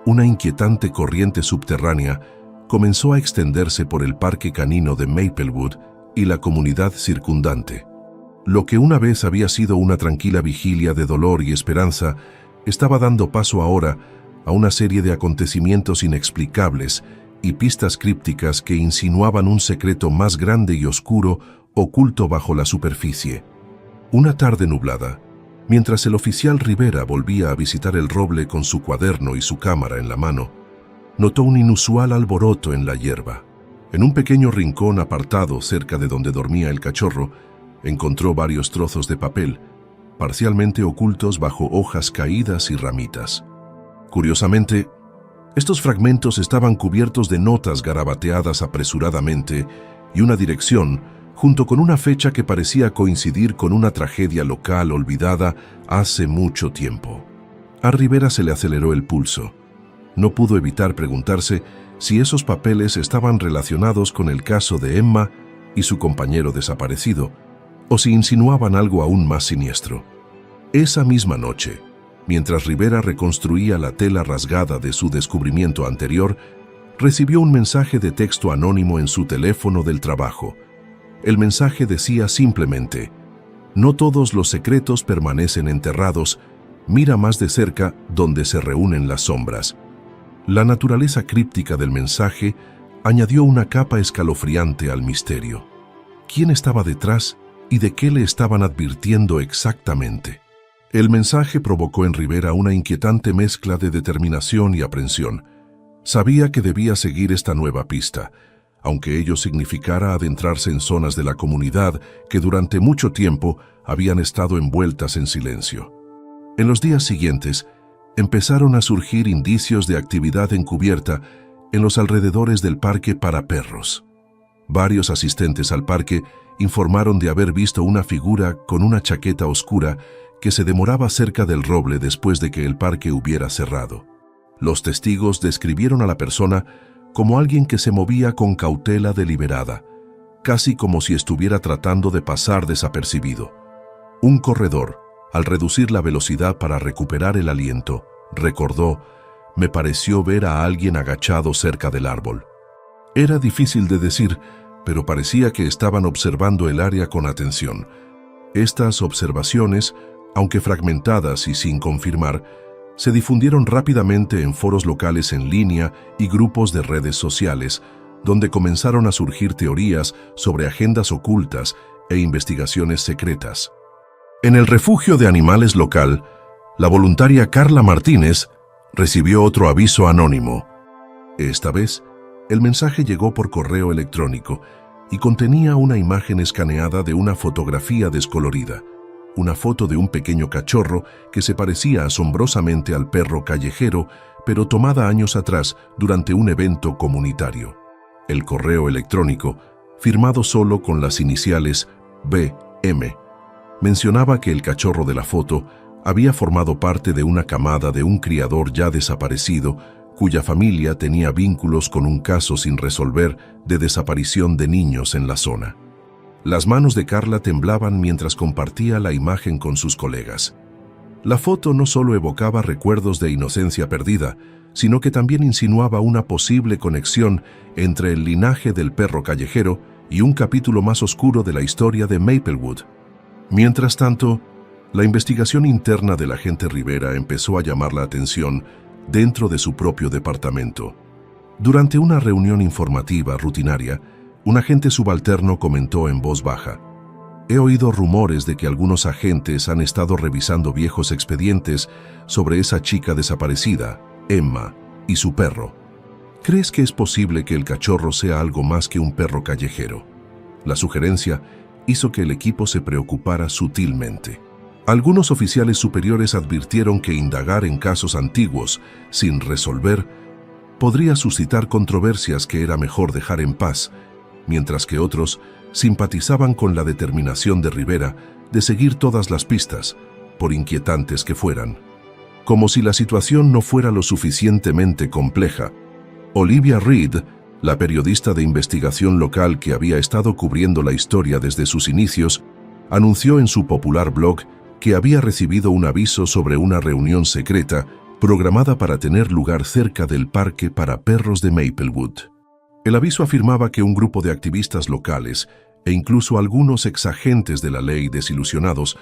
una inquietante corriente subterránea comenzó a extenderse por el parque canino de Maplewood y la comunidad circundante. Lo que una vez había sido una tranquila vigilia de dolor y esperanza estaba dando paso ahora a una serie de acontecimientos inexplicables y pistas crípticas que insinuaban un secreto más grande y oscuro oculto bajo la superficie. Una tarde nublada, mientras el oficial Rivera volvía a visitar el roble con su cuaderno y su cámara en la mano, notó un inusual alboroto en la hierba. En un pequeño rincón apartado cerca de donde dormía el cachorro, encontró varios trozos de papel, parcialmente ocultos bajo hojas caídas y ramitas. Curiosamente, estos fragmentos estaban cubiertos de notas garabateadas apresuradamente y una dirección, junto con una fecha que parecía coincidir con una tragedia local olvidada hace mucho tiempo. A Rivera se le aceleró el pulso. No pudo evitar preguntarse si esos papeles estaban relacionados con el caso de Emma y su compañero desaparecido, o si insinuaban algo aún más siniestro. Esa misma noche, mientras Rivera reconstruía la tela rasgada de su descubrimiento anterior, recibió un mensaje de texto anónimo en su teléfono del trabajo. El mensaje decía simplemente: «No todos los secretos permanecen enterrados, mira más de cerca donde se reúnen las sombras». La naturaleza críptica del mensaje añadió una capa escalofriante al misterio. ¿Quién estaba detrás y de qué le estaban advirtiendo exactamente? El mensaje provocó en Rivera una inquietante mezcla de determinación y aprensión. Sabía que debía seguir esta nueva pista, aunque ello significara adentrarse en zonas de la comunidad que durante mucho tiempo habían estado envueltas en silencio. En los días siguientes, empezaron a surgir indicios de actividad encubierta en los alrededores del parque para perros. Varios asistentes al parque informaron de haber visto una figura con una chaqueta oscura que se demoraba cerca del roble después de que el parque hubiera cerrado. Los testigos describieron a la persona como alguien que se movía con cautela deliberada, casi como si estuviera tratando de pasar desapercibido. Un corredor, al reducir la velocidad para recuperar el aliento, recordó: «Me pareció ver a alguien agachado cerca del árbol». Era difícil de decir, pero parecía que estaban observando el área con atención. Estas observaciones, aunque fragmentadas y sin confirmar, se difundieron rápidamente en foros locales en línea y grupos de redes sociales, donde comenzaron a surgir teorías sobre agendas ocultas e investigaciones secretas. En el refugio de animales local, la voluntaria Carla Martínez recibió otro aviso anónimo. Esta vez, el mensaje llegó por correo electrónico y contenía una imagen escaneada de una fotografía descolorida, una foto de un pequeño cachorro que se parecía asombrosamente al perro callejero, pero tomada años atrás durante un evento comunitario. El correo electrónico, firmado solo con las iniciales BM, mencionaba que el cachorro de la foto había formado parte de una camada de un criador ya desaparecido, cuya familia tenía vínculos con un caso sin resolver de desaparición de niños en la zona. Las manos de Carla temblaban mientras compartía la imagen con sus colegas. La foto no solo evocaba recuerdos de inocencia perdida, sino que también insinuaba una posible conexión entre el linaje del perro callejero y un capítulo más oscuro de la historia de Maplewood. Mientras tanto, la investigación interna del agente Rivera empezó a llamar la atención dentro de su propio departamento. Durante una reunión informativa rutinaria, un agente subalterno comentó en voz baja: «He oído rumores de que algunos agentes han estado revisando viejos expedientes sobre esa chica desaparecida, Emma, y su perro. ¿Crees que es posible que el cachorro sea algo más que un perro callejero? La sugerencia hizo que el equipo se preocupara sutilmente. Algunos oficiales superiores advirtieron que indagar en casos antiguos, sin resolver, podría suscitar controversias que era mejor dejar en paz, mientras que otros simpatizaban con la determinación de Rivera de seguir todas las pistas, por inquietantes que fueran. Como si la situación no fuera lo suficientemente compleja, Olivia Reed, la periodista de investigación local que había estado cubriendo la historia desde sus inicios, anunció en su popular blog que había recibido un aviso sobre una reunión secreta programada para tener lugar cerca del parque para perros de Maplewood. El aviso afirmaba que un grupo de activistas locales e incluso algunos exagentes de la ley desilusionados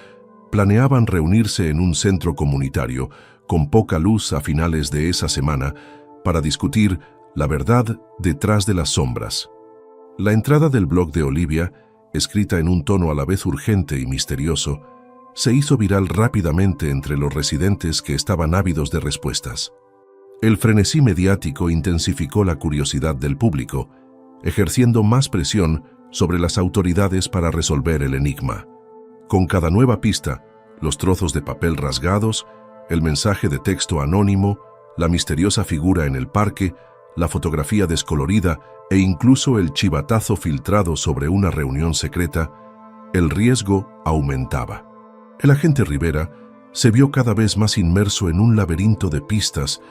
planeaban reunirse en un centro comunitario con poca luz a finales de esa semana para discutir la verdad detrás de las sombras. La entrada del blog de Olivia, escrita en un tono a la vez urgente y misterioso, se hizo viral rápidamente entre los residentes que estaban ávidos de respuestas. El frenesí mediático intensificó la curiosidad del público, ejerciendo más presión sobre las autoridades para resolver el enigma. Con cada nueva pista, los trozos de papel rasgados, el mensaje de texto anónimo, la misteriosa figura en el parque, la fotografía descolorida e incluso el chivatazo filtrado sobre una reunión secreta, el riesgo aumentaba. El agente Rivera se vio cada vez más inmerso en un laberinto de pistas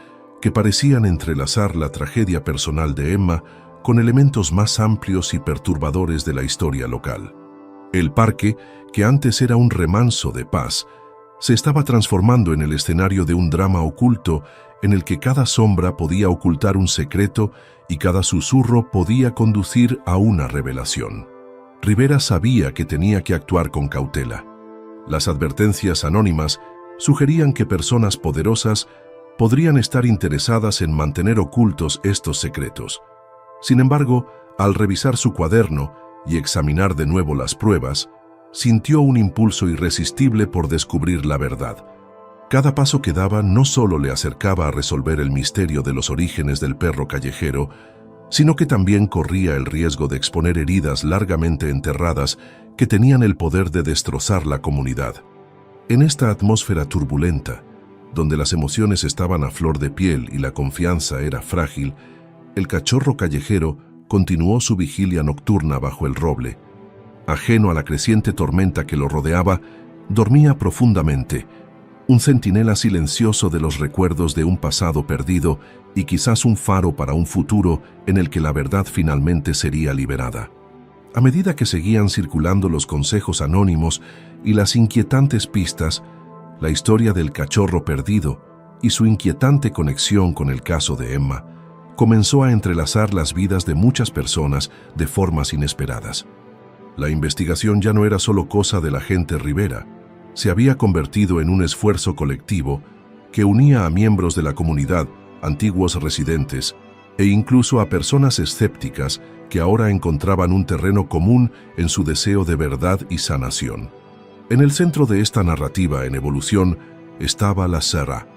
que parecían entrelazar la tragedia personal de Emma con elementos más amplios y perturbadores de la historia local. El parque, que antes era un remanso de paz, se estaba transformando en el escenario de un drama oculto en el que cada sombra podía ocultar un secreto y cada susurro podía conducir a una revelación. Rivera sabía que tenía que actuar con cautela. Las advertencias anónimas sugerían que personas poderosas podrían estar interesadas en mantener ocultos estos secretos. Sin embargo, al revisar su cuaderno y examinar de nuevo las pruebas, sintió un impulso irresistible por descubrir la verdad. Cada paso que daba no solo le acercaba a resolver el misterio de los orígenes del perro callejero, sino que también corría el riesgo de exponer heridas largamente enterradas que tenían el poder de destrozar la comunidad. En esta atmósfera turbulenta, donde las emociones estaban a flor de piel y la confianza era frágil, el cachorro callejero continuó su vigilia nocturna bajo el roble. Ajeno a la creciente tormenta que lo rodeaba, dormía profundamente, un centinela silencioso de los recuerdos de un pasado perdido y quizás un faro para un futuro en el que la verdad finalmente sería liberada. A medida que seguían circulando los consejos anónimos y las inquietantes pistas, la historia del cachorro perdido y su inquietante conexión con el caso de Emma comenzó a entrelazar las vidas de muchas personas de formas inesperadas. La investigación ya no era solo cosa del agente Rivera, se había convertido en un esfuerzo colectivo que unía a miembros de la comunidad, antiguos residentes, e incluso a personas escépticas que ahora encontraban un terreno común en su deseo de verdad y sanación. En el centro de esta narrativa en evolución estaba la Sarah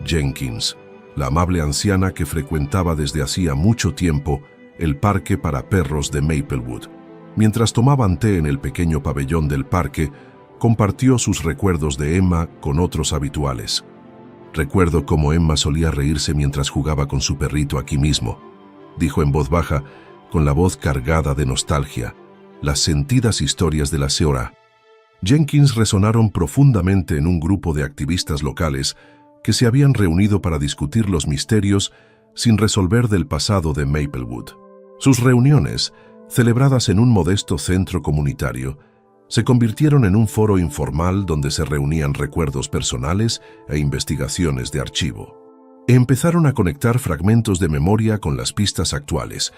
Jenkins, la amable anciana que frecuentaba desde hacía mucho tiempo el parque para perros de Maplewood. Mientras tomaban té en el pequeño pabellón del parque, compartió sus recuerdos de Emma con otros habituales. «Recuerdo cómo Emma solía reírse mientras jugaba con su perrito aquí mismo», dijo en voz baja, con la voz cargada de nostalgia. Las sentidas historias de la Señora Jenkins resonaron profundamente en un grupo de activistas locales que se habían reunido para discutir los misterios sin resolver del pasado de Maplewood. Sus reuniones, celebradas en un modesto centro comunitario, se convirtieron en un foro informal donde se reunían recuerdos personales e investigaciones de archivo. Empezaron a conectar fragmentos de memoria con las pistas actuales,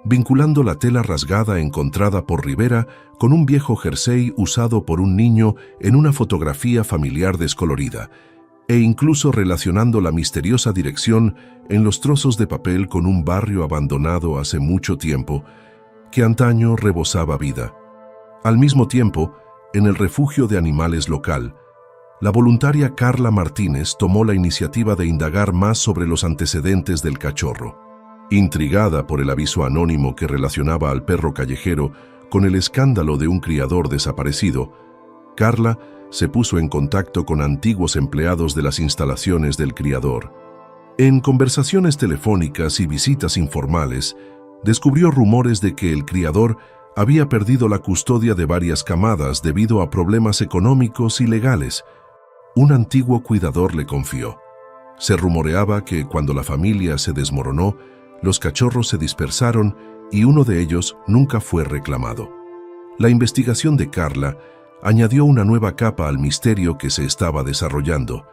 vinculando la tela rasgada encontrada por Rivera con un viejo jersey usado por un niño en una fotografía familiar descolorida, e incluso relacionando la misteriosa dirección en los trozos de papel con un barrio abandonado hace mucho tiempo, que antaño rebosaba vida. Al mismo tiempo, en el refugio de animales local, la voluntaria Carla Martínez tomó la iniciativa de indagar más sobre los antecedentes del cachorro. Intrigada por el aviso anónimo que relacionaba al perro callejero con el escándalo de un criador desaparecido, Carla se puso en contacto con antiguos empleados de las instalaciones del criador. En conversaciones telefónicas y visitas informales, descubrió rumores de que el criador había perdido la custodia de varias camadas debido a problemas económicos y legales. Un antiguo cuidador le confió. Se rumoreaba que cuando la familia se desmoronó, los cachorros se dispersaron y uno de ellos nunca fue reclamado. La investigación de Carla añadió una nueva capa al misterio que se estaba desarrollando,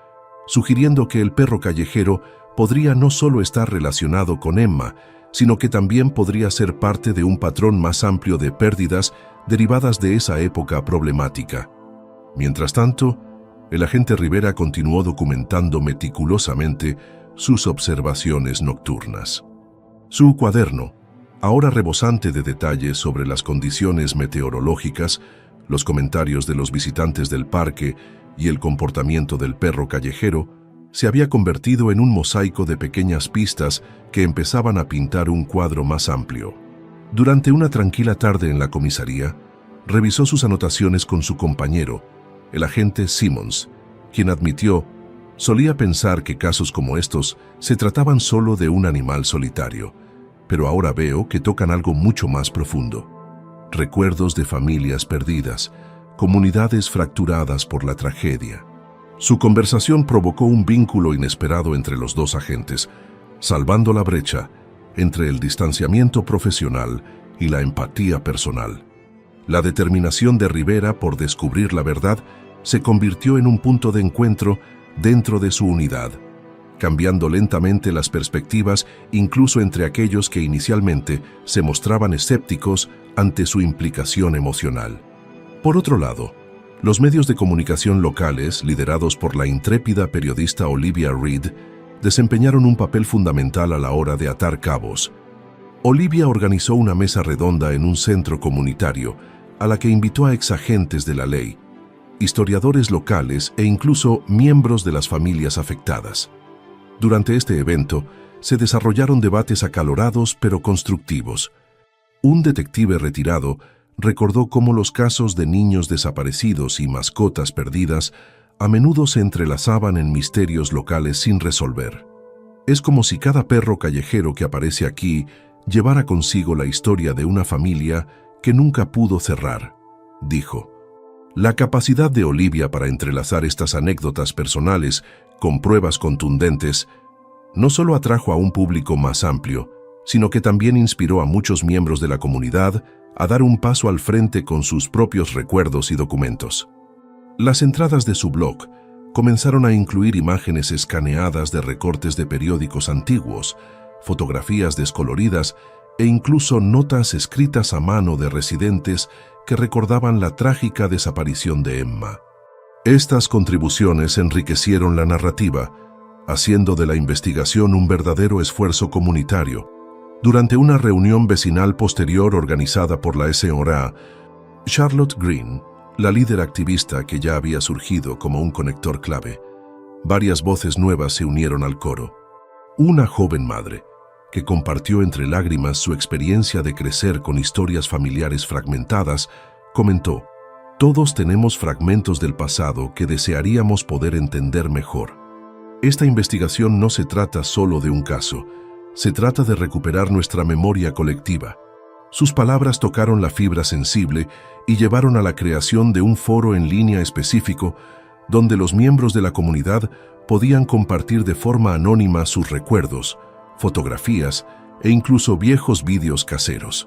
sugiriendo que el perro callejero podría no solo estar relacionado con Emma, sino que también podría ser parte de un patrón más amplio de pérdidas derivadas de esa época problemática. Mientras tanto, el agente Rivera continuó documentando meticulosamente sus observaciones nocturnas. Su cuaderno, ahora rebosante de detalles sobre las condiciones meteorológicas, los comentarios de los visitantes del parque y el comportamiento del perro callejero, se había convertido en un mosaico de pequeñas pistas que empezaban a pintar un cuadro más amplio. Durante una tranquila tarde en la comisaría, revisó sus anotaciones con su compañero, el agente Simmons, quien admitió, solía pensar que casos como estos se trataban solo de un animal solitario, pero ahora veo que tocan algo mucho más profundo. Recuerdos de familias perdidas, comunidades fracturadas por la tragedia. Su conversación provocó un vínculo inesperado entre los dos agentes, salvando la brecha entre el distanciamiento profesional y la empatía personal. La determinación de Rivera por descubrir la verdad se convirtió en un punto de encuentro dentro de su unidad, cambiando lentamente las perspectivas incluso entre aquellos que inicialmente se mostraban escépticos ante su implicación emocional. Por otro lado, los medios de comunicación locales, liderados por la intrépida periodista Olivia Reed, desempeñaron un papel fundamental a la hora de atar cabos. Olivia organizó una mesa redonda en un centro comunitario, a la que invitó a exagentes de la ley, historiadores locales e incluso miembros de las familias afectadas. Durante este evento, se desarrollaron debates acalorados pero constructivos. Un detective retirado recordó cómo los casos de niños desaparecidos y mascotas perdidas a menudo se entrelazaban en misterios locales sin resolver. Es como si cada perro callejero que aparece aquí llevara consigo la historia de una familia que nunca pudo cerrar, dijo. La capacidad de Olivia para entrelazar estas anécdotas personales con pruebas contundentes no solo atrajo a un público más amplio, sino que también inspiró a muchos miembros de la comunidad a dar un paso al frente con sus propios recuerdos y documentos. Las entradas de su blog comenzaron a incluir imágenes escaneadas de recortes de periódicos antiguos, fotografías descoloridas e incluso notas escritas a mano de residentes que recordaban la trágica desaparición de Emma. Estas contribuciones enriquecieron la narrativa, haciendo de la investigación un verdadero esfuerzo comunitario. Durante una reunión vecinal posterior organizada por la SRA, Charlotte Green, la líder activista que ya había surgido como un conector clave, varias voces nuevas se unieron al coro. Una joven madre, que compartió entre lágrimas su experiencia de crecer con historias familiares fragmentadas, comentó: «Todos tenemos fragmentos del pasado que desearíamos poder entender mejor. Esta investigación no se trata solo de un caso, se trata de recuperar nuestra memoria colectiva». Sus palabras tocaron la fibra sensible y llevaron a la creación de un foro en línea específico donde los miembros de la comunidad podían compartir de forma anónima sus recuerdos, fotografías e incluso viejos vídeos caseros.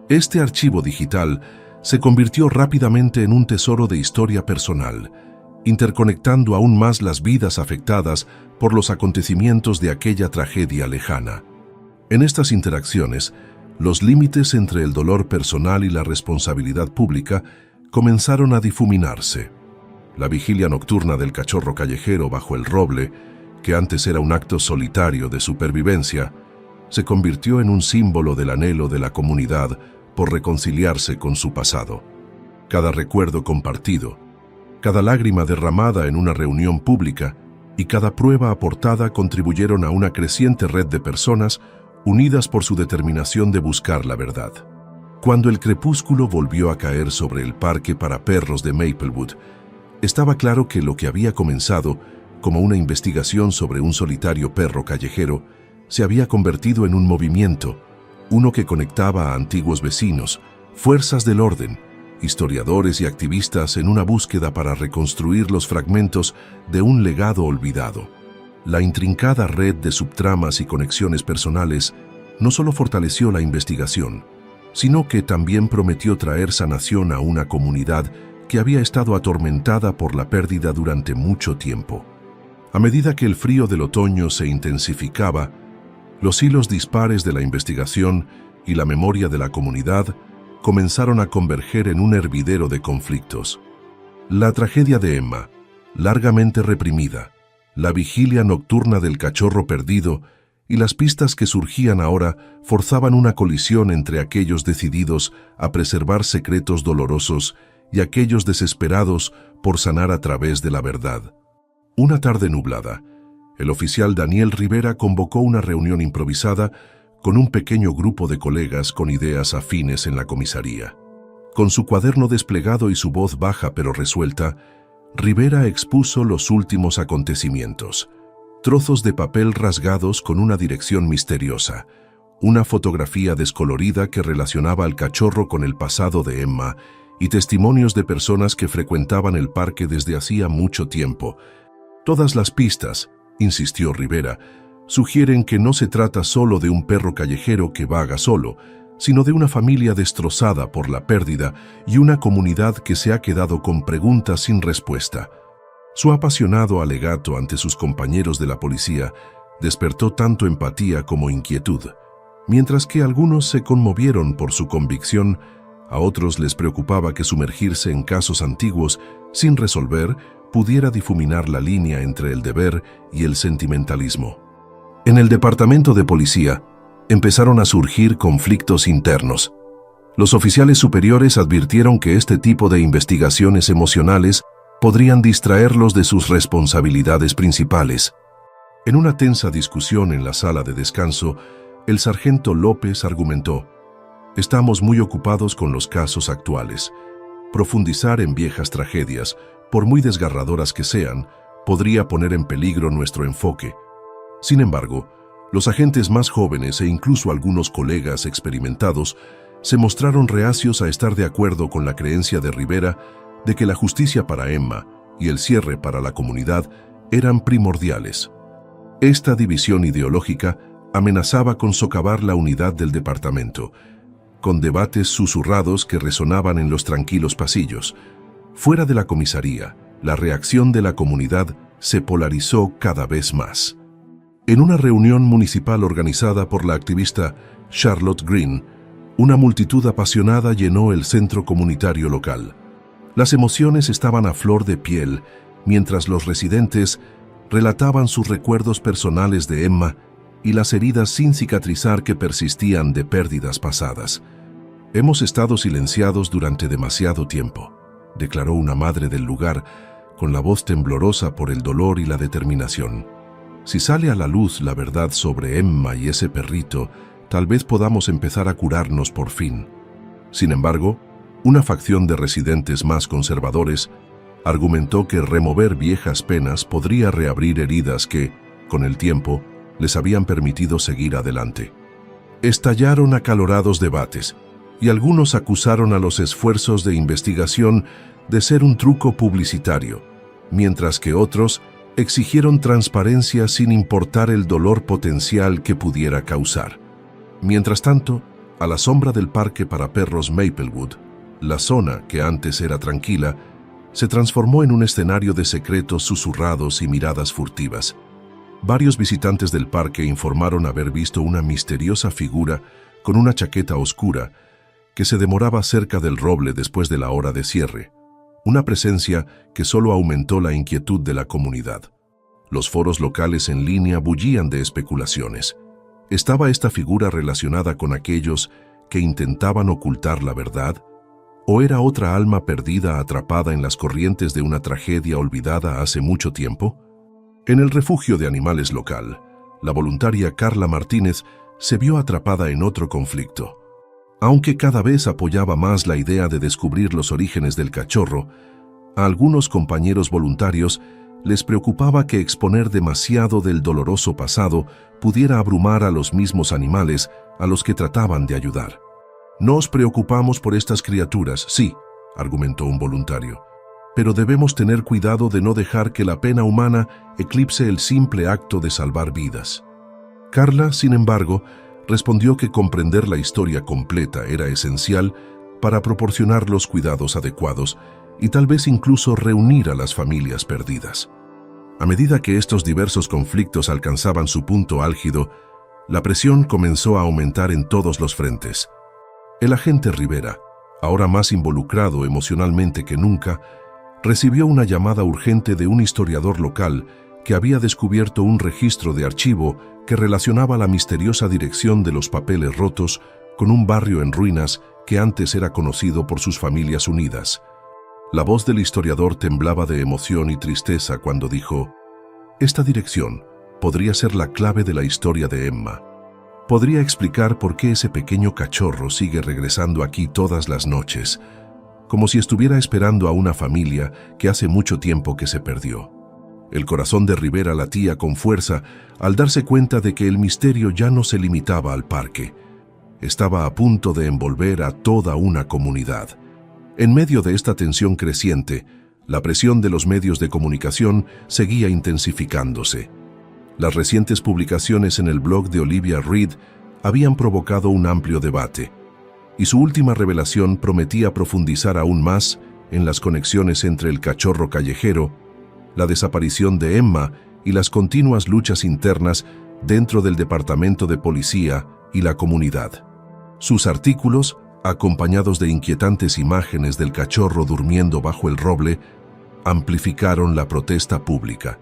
Este archivo digital se convirtió rápidamente en un tesoro de historia personal, interconectando aún más las vidas afectadas por los acontecimientos de aquella tragedia lejana. En estas interacciones, los límites entre el dolor personal y la responsabilidad pública comenzaron a difuminarse. La vigilia nocturna del cachorro callejero bajo el roble, que antes era un acto solitario de supervivencia, se convirtió en un símbolo del anhelo de la comunidad por reconciliarse con su pasado. Cada recuerdo compartido, cada lágrima derramada en una reunión pública y cada prueba aportada contribuyeron a una creciente red de personas unidas por su determinación de buscar la verdad. Cuando el crepúsculo volvió a caer sobre el parque para perros de Maplewood, estaba claro que lo que había comenzado como una investigación sobre un solitario perro callejero se había convertido en un movimiento, uno que conectaba a antiguos vecinos, fuerzas del orden, historiadores y activistas en una búsqueda para reconstruir los fragmentos de un legado olvidado. La intrincada red de subtramas y conexiones personales no solo fortaleció la investigación, sino que también prometió traer sanación a una comunidad que había estado atormentada por la pérdida durante mucho tiempo. A medida que el frío del otoño se intensificaba, los hilos dispares de la investigación y la memoria de la comunidad comenzaron a converger en un hervidero de conflictos. La tragedia de Emma, largamente reprimida, la vigilia nocturna del cachorro perdido y las pistas que surgían ahora forzaban una colisión entre aquellos decididos a preservar secretos dolorosos y aquellos desesperados por sanar a través de la verdad. Una tarde nublada, el oficial Daniel Rivera convocó una reunión improvisada con un pequeño grupo de colegas con ideas afines en la comisaría. Con su cuaderno desplegado y su voz baja pero resuelta, Rivera expuso los últimos acontecimientos. Trozos de papel rasgados con una dirección misteriosa, una fotografía descolorida que relacionaba al cachorro con el pasado de Emma y testimonios de personas que frecuentaban el parque desde hacía mucho tiempo. Todas las pistas, insistió Rivera, sugieren que no se trata solo de un perro callejero que vaga solo, sino de una familia destrozada por la pérdida y una comunidad que se ha quedado con preguntas sin respuesta. Su apasionado alegato ante sus compañeros de la policía despertó tanto empatía como inquietud. Mientras que algunos se conmovieron por su convicción, a otros les preocupaba que sumergirse en casos antiguos sin resolver pudiera difuminar la línea entre el deber y el sentimentalismo. En el departamento de policía empezaron a surgir conflictos internos. Los oficiales superiores advirtieron que este tipo de investigaciones emocionales podrían distraerlos de sus responsabilidades principales. En una tensa discusión en la sala de descanso, el sargento López argumentó: «Estamos muy ocupados con los casos actuales. Profundizar en viejas tragedias, por muy desgarradoras que sean, podría poner en peligro nuestro enfoque». Sin embargo, los agentes más jóvenes e incluso algunos colegas experimentados se mostraron reacios a estar de acuerdo con la creencia de Rivera de que la justicia para Emma y el cierre para la comunidad eran primordiales. Esta división ideológica amenazaba con socavar la unidad del departamento, con debates susurrados que resonaban en los tranquilos pasillos. Fuera de la comisaría, la reacción de la comunidad se polarizó cada vez más. En una reunión municipal organizada por la activista Charlotte Green, una multitud apasionada llenó el centro comunitario local. Las emociones estaban a flor de piel, mientras los residentes relataban sus recuerdos personales de Emma y las heridas sin cicatrizar que persistían de pérdidas pasadas. «Hemos estado silenciados durante demasiado tiempo», declaró una madre del lugar, con la voz temblorosa por el dolor y la determinación. «Si sale a la luz la verdad sobre Emma y ese perrito, tal vez podamos empezar a curarnos por fin». Sin embargo, una facción de residentes más conservadores argumentó que remover viejas penas podría reabrir heridas que, con el tiempo, les habían permitido seguir adelante. Estallaron acalorados debates, y algunos acusaron a los esfuerzos de investigación de ser un truco publicitario, mientras que otros exigieron transparencia sin importar el dolor potencial que pudiera causar. Mientras tanto, a la sombra del parque para perros Maplewood, la zona, que antes era tranquila, se transformó en un escenario de secretos susurrados y miradas furtivas. Varios visitantes del parque informaron haber visto una misteriosa figura con una chaqueta oscura que se demoraba cerca del roble después de la hora de cierre, una presencia que solo aumentó la inquietud de la comunidad. Los foros locales en línea bullían de especulaciones. ¿Estaba esta figura relacionada con aquellos que intentaban ocultar la verdad? ¿O era otra alma perdida atrapada en las corrientes de una tragedia olvidada hace mucho tiempo? En el refugio de animales local, la voluntaria Carla Martínez se vio atrapada en otro conflicto. Aunque cada vez apoyaba más la idea de descubrir los orígenes del cachorro, a algunos compañeros voluntarios les preocupaba que exponer demasiado del doloroso pasado pudiera abrumar a los mismos animales a los que trataban de ayudar. «Nos preocupamos por estas criaturas, sí», argumentó un voluntario, «pero debemos tener cuidado de no dejar que la pena humana eclipse el simple acto de salvar vidas». Carla, sin embargo, respondió que comprender la historia completa era esencial para proporcionar los cuidados adecuados y tal vez incluso reunir a las familias perdidas. A medida que estos diversos conflictos alcanzaban su punto álgido, la presión comenzó a aumentar en todos los frentes. El agente Rivera, ahora más involucrado emocionalmente que nunca, recibió una llamada urgente de un historiador local que había descubierto un registro de archivo que relacionaba la misteriosa dirección de los papeles rotos con un barrio en ruinas que antes era conocido por sus familias unidas. La voz del historiador temblaba de emoción y tristeza cuando dijo: «Esta dirección podría ser la clave de la historia de Emma. Podría explicar por qué ese pequeño cachorro sigue regresando aquí todas las noches, como si estuviera esperando a una familia que hace mucho tiempo que se perdió». El corazón de Rivera latía con fuerza al darse cuenta de que el misterio ya no se limitaba al parque. Estaba a punto de envolver a toda una comunidad. En medio de esta tensión creciente, la presión de los medios de comunicación seguía intensificándose. Las recientes publicaciones en el blog de Olivia Reed habían provocado un amplio debate, y su última revelación prometía profundizar aún más en las conexiones entre el cachorro callejero, la desaparición de Emma y las continuas luchas internas dentro del departamento de policía y la comunidad. Sus artículos, acompañados de inquietantes imágenes del cachorro durmiendo bajo el roble, amplificaron la protesta pública.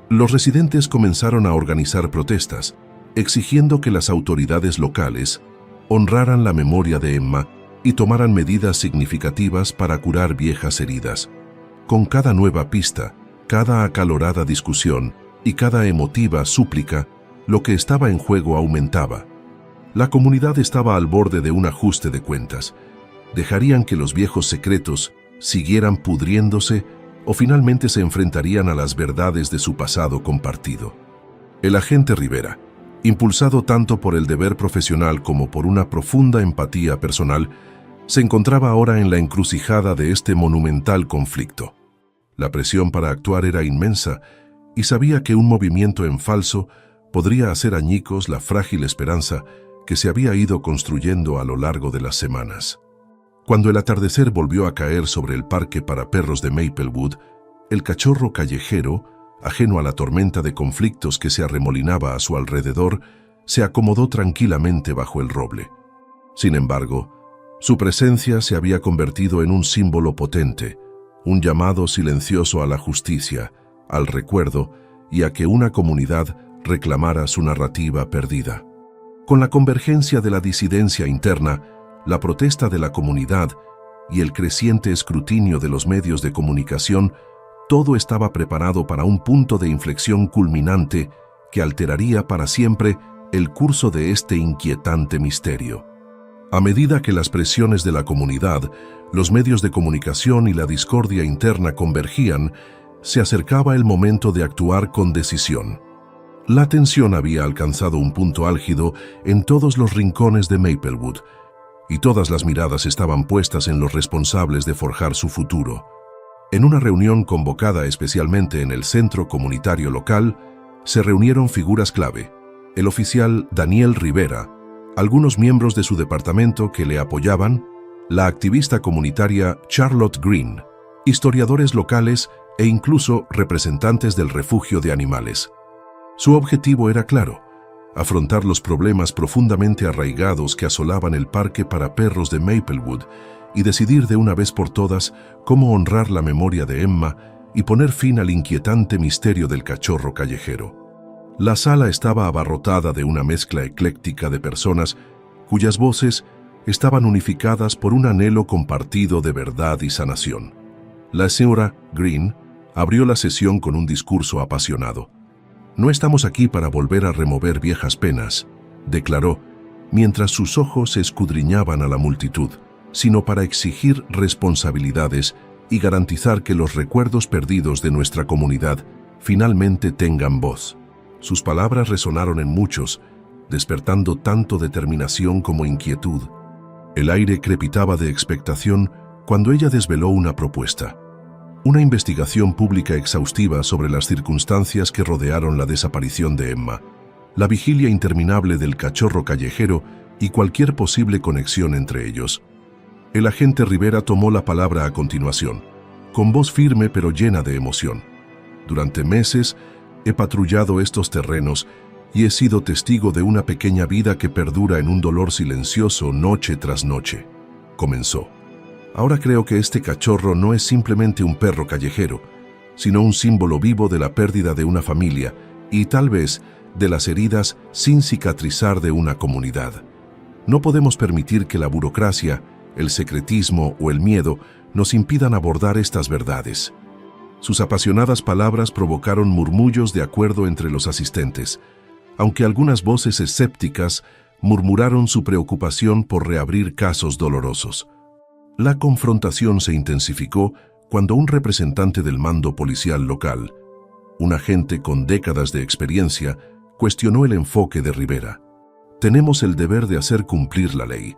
Los residentes comenzaron a organizar protestas, exigiendo que las autoridades locales honraran la memoria de Emma y tomaran medidas significativas para curar viejas heridas. Con cada nueva pista, cada acalorada discusión y cada emotiva súplica, lo que estaba en juego aumentaba. La comunidad estaba al borde de un ajuste de cuentas. ¿Dejarían que los viejos secretos siguieran pudriéndose o finalmente se enfrentarían a las verdades de su pasado compartido? El agente Rivera, impulsado tanto por el deber profesional como por una profunda empatía personal, se encontraba ahora en la encrucijada de este monumental conflicto. La presión para actuar era inmensa y sabía que un movimiento en falso podría hacer añicos la frágil esperanza que se había ido construyendo a lo largo de las semanas. Cuando el atardecer volvió a caer sobre el parque para perros de Maplewood, el cachorro callejero, ajeno a la tormenta de conflictos que se arremolinaba a su alrededor, se acomodó tranquilamente bajo el roble. Sin embargo, su presencia se había convertido en un símbolo potente, un llamado silencioso a la justicia, al recuerdo y a que una comunidad reclamara su narrativa perdida. Con la convergencia de la disidencia interna, la protesta de la comunidad y el creciente escrutinio de los medios de comunicación, todo estaba preparado para un punto de inflexión culminante que alteraría para siempre el curso de este inquietante misterio. A medida que las presiones de la comunidad, los medios de comunicación y la discordia interna convergían, se acercaba el momento de actuar con decisión. La tensión había alcanzado un punto álgido en todos los rincones de Maplewood, y todas las miradas estaban puestas en los responsables de forjar su futuro. En una reunión convocada especialmente en el centro comunitario local, se reunieron figuras clave: el oficial Daniel Rivera, algunos miembros de su departamento que le apoyaban, la activista comunitaria Charlotte Green, historiadores locales e incluso representantes del refugio de animales. Su objetivo era claro: afrontar los problemas profundamente arraigados que asolaban el parque para perros de Maplewood y decidir de una vez por todas cómo honrar la memoria de Emma y poner fin al inquietante misterio del cachorro callejero. La sala estaba abarrotada de una mezcla ecléctica de personas cuyas voces estaban unificadas por un anhelo compartido de verdad y sanación. La señora Green abrió la sesión con un discurso apasionado. No estamos aquí para volver a remover viejas penas, declaró, mientras sus ojos escudriñaban a la multitud, sino para exigir responsabilidades y garantizar que los recuerdos perdidos de nuestra comunidad finalmente tengan voz. Sus palabras resonaron en muchos, despertando tanto determinación como inquietud. El aire crepitaba de expectación cuando ella desveló una propuesta. Una investigación pública exhaustiva sobre las circunstancias que rodearon la desaparición de Emma, la vigilia interminable del cachorro callejero y cualquier posible conexión entre ellos. El agente Rivera tomó la palabra a continuación, con voz firme pero llena de emoción. Durante meses he patrullado estos terrenos y he sido testigo de una pequeña vida que perdura en un dolor silencioso noche tras noche. Comenzó. Ahora creo que este cachorro no es simplemente un perro callejero, sino un símbolo vivo de la pérdida de una familia y tal vez de las heridas sin cicatrizar de una comunidad. No podemos permitir que la burocracia, el secretismo o el miedo nos impidan abordar estas verdades. Sus apasionadas palabras provocaron murmullos de acuerdo entre los asistentes, aunque algunas voces escépticas murmuraron su preocupación por reabrir casos dolorosos. La confrontación se intensificó cuando un representante del mando policial local, un agente con décadas de experiencia, cuestionó el enfoque de Rivera. Tenemos el deber de hacer cumplir la ley,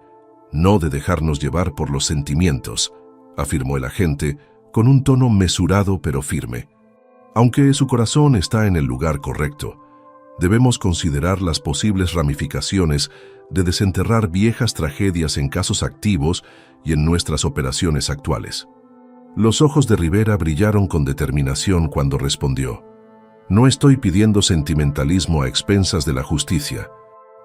no de dejarnos llevar por los sentimientos, afirmó el agente con un tono mesurado pero firme. Aunque su corazón está en el lugar correcto, debemos considerar las posibles ramificaciones de desenterrar viejas tragedias en casos activos y en nuestras operaciones actuales. Los ojos de Rivera brillaron con determinación cuando respondió: no estoy pidiendo sentimentalismo a expensas de la justicia.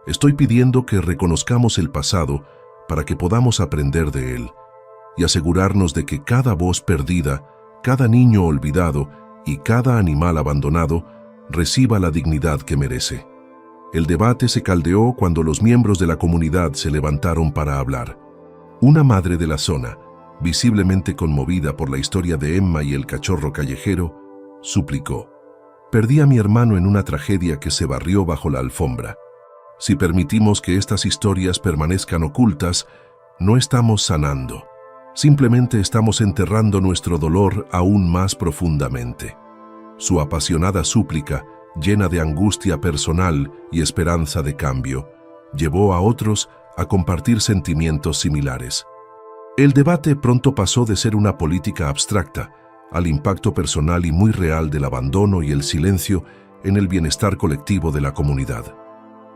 Estoy pidiendo que reconozcamos el pasado para que podamos aprender de él y asegurarnos de que cada voz perdida, cada niño olvidado y cada animal abandonado reciba la dignidad que merece. El debate se caldeó cuando los miembros de la comunidad se levantaron para hablar. Una madre de la zona, visiblemente conmovida por la historia de Emma y el cachorro callejero, suplicó: perdí a mi hermano en una tragedia que se barrió bajo la alfombra. Si permitimos que estas historias permanezcan ocultas, no estamos sanando. Simplemente estamos enterrando nuestro dolor aún más profundamente. Su apasionada súplica, llena de angustia personal y esperanza de cambio, llevó a otros a compartir sentimientos similares. El debate pronto pasó de ser una política abstracta al impacto personal y muy real del abandono y el silencio en el bienestar colectivo de la comunidad.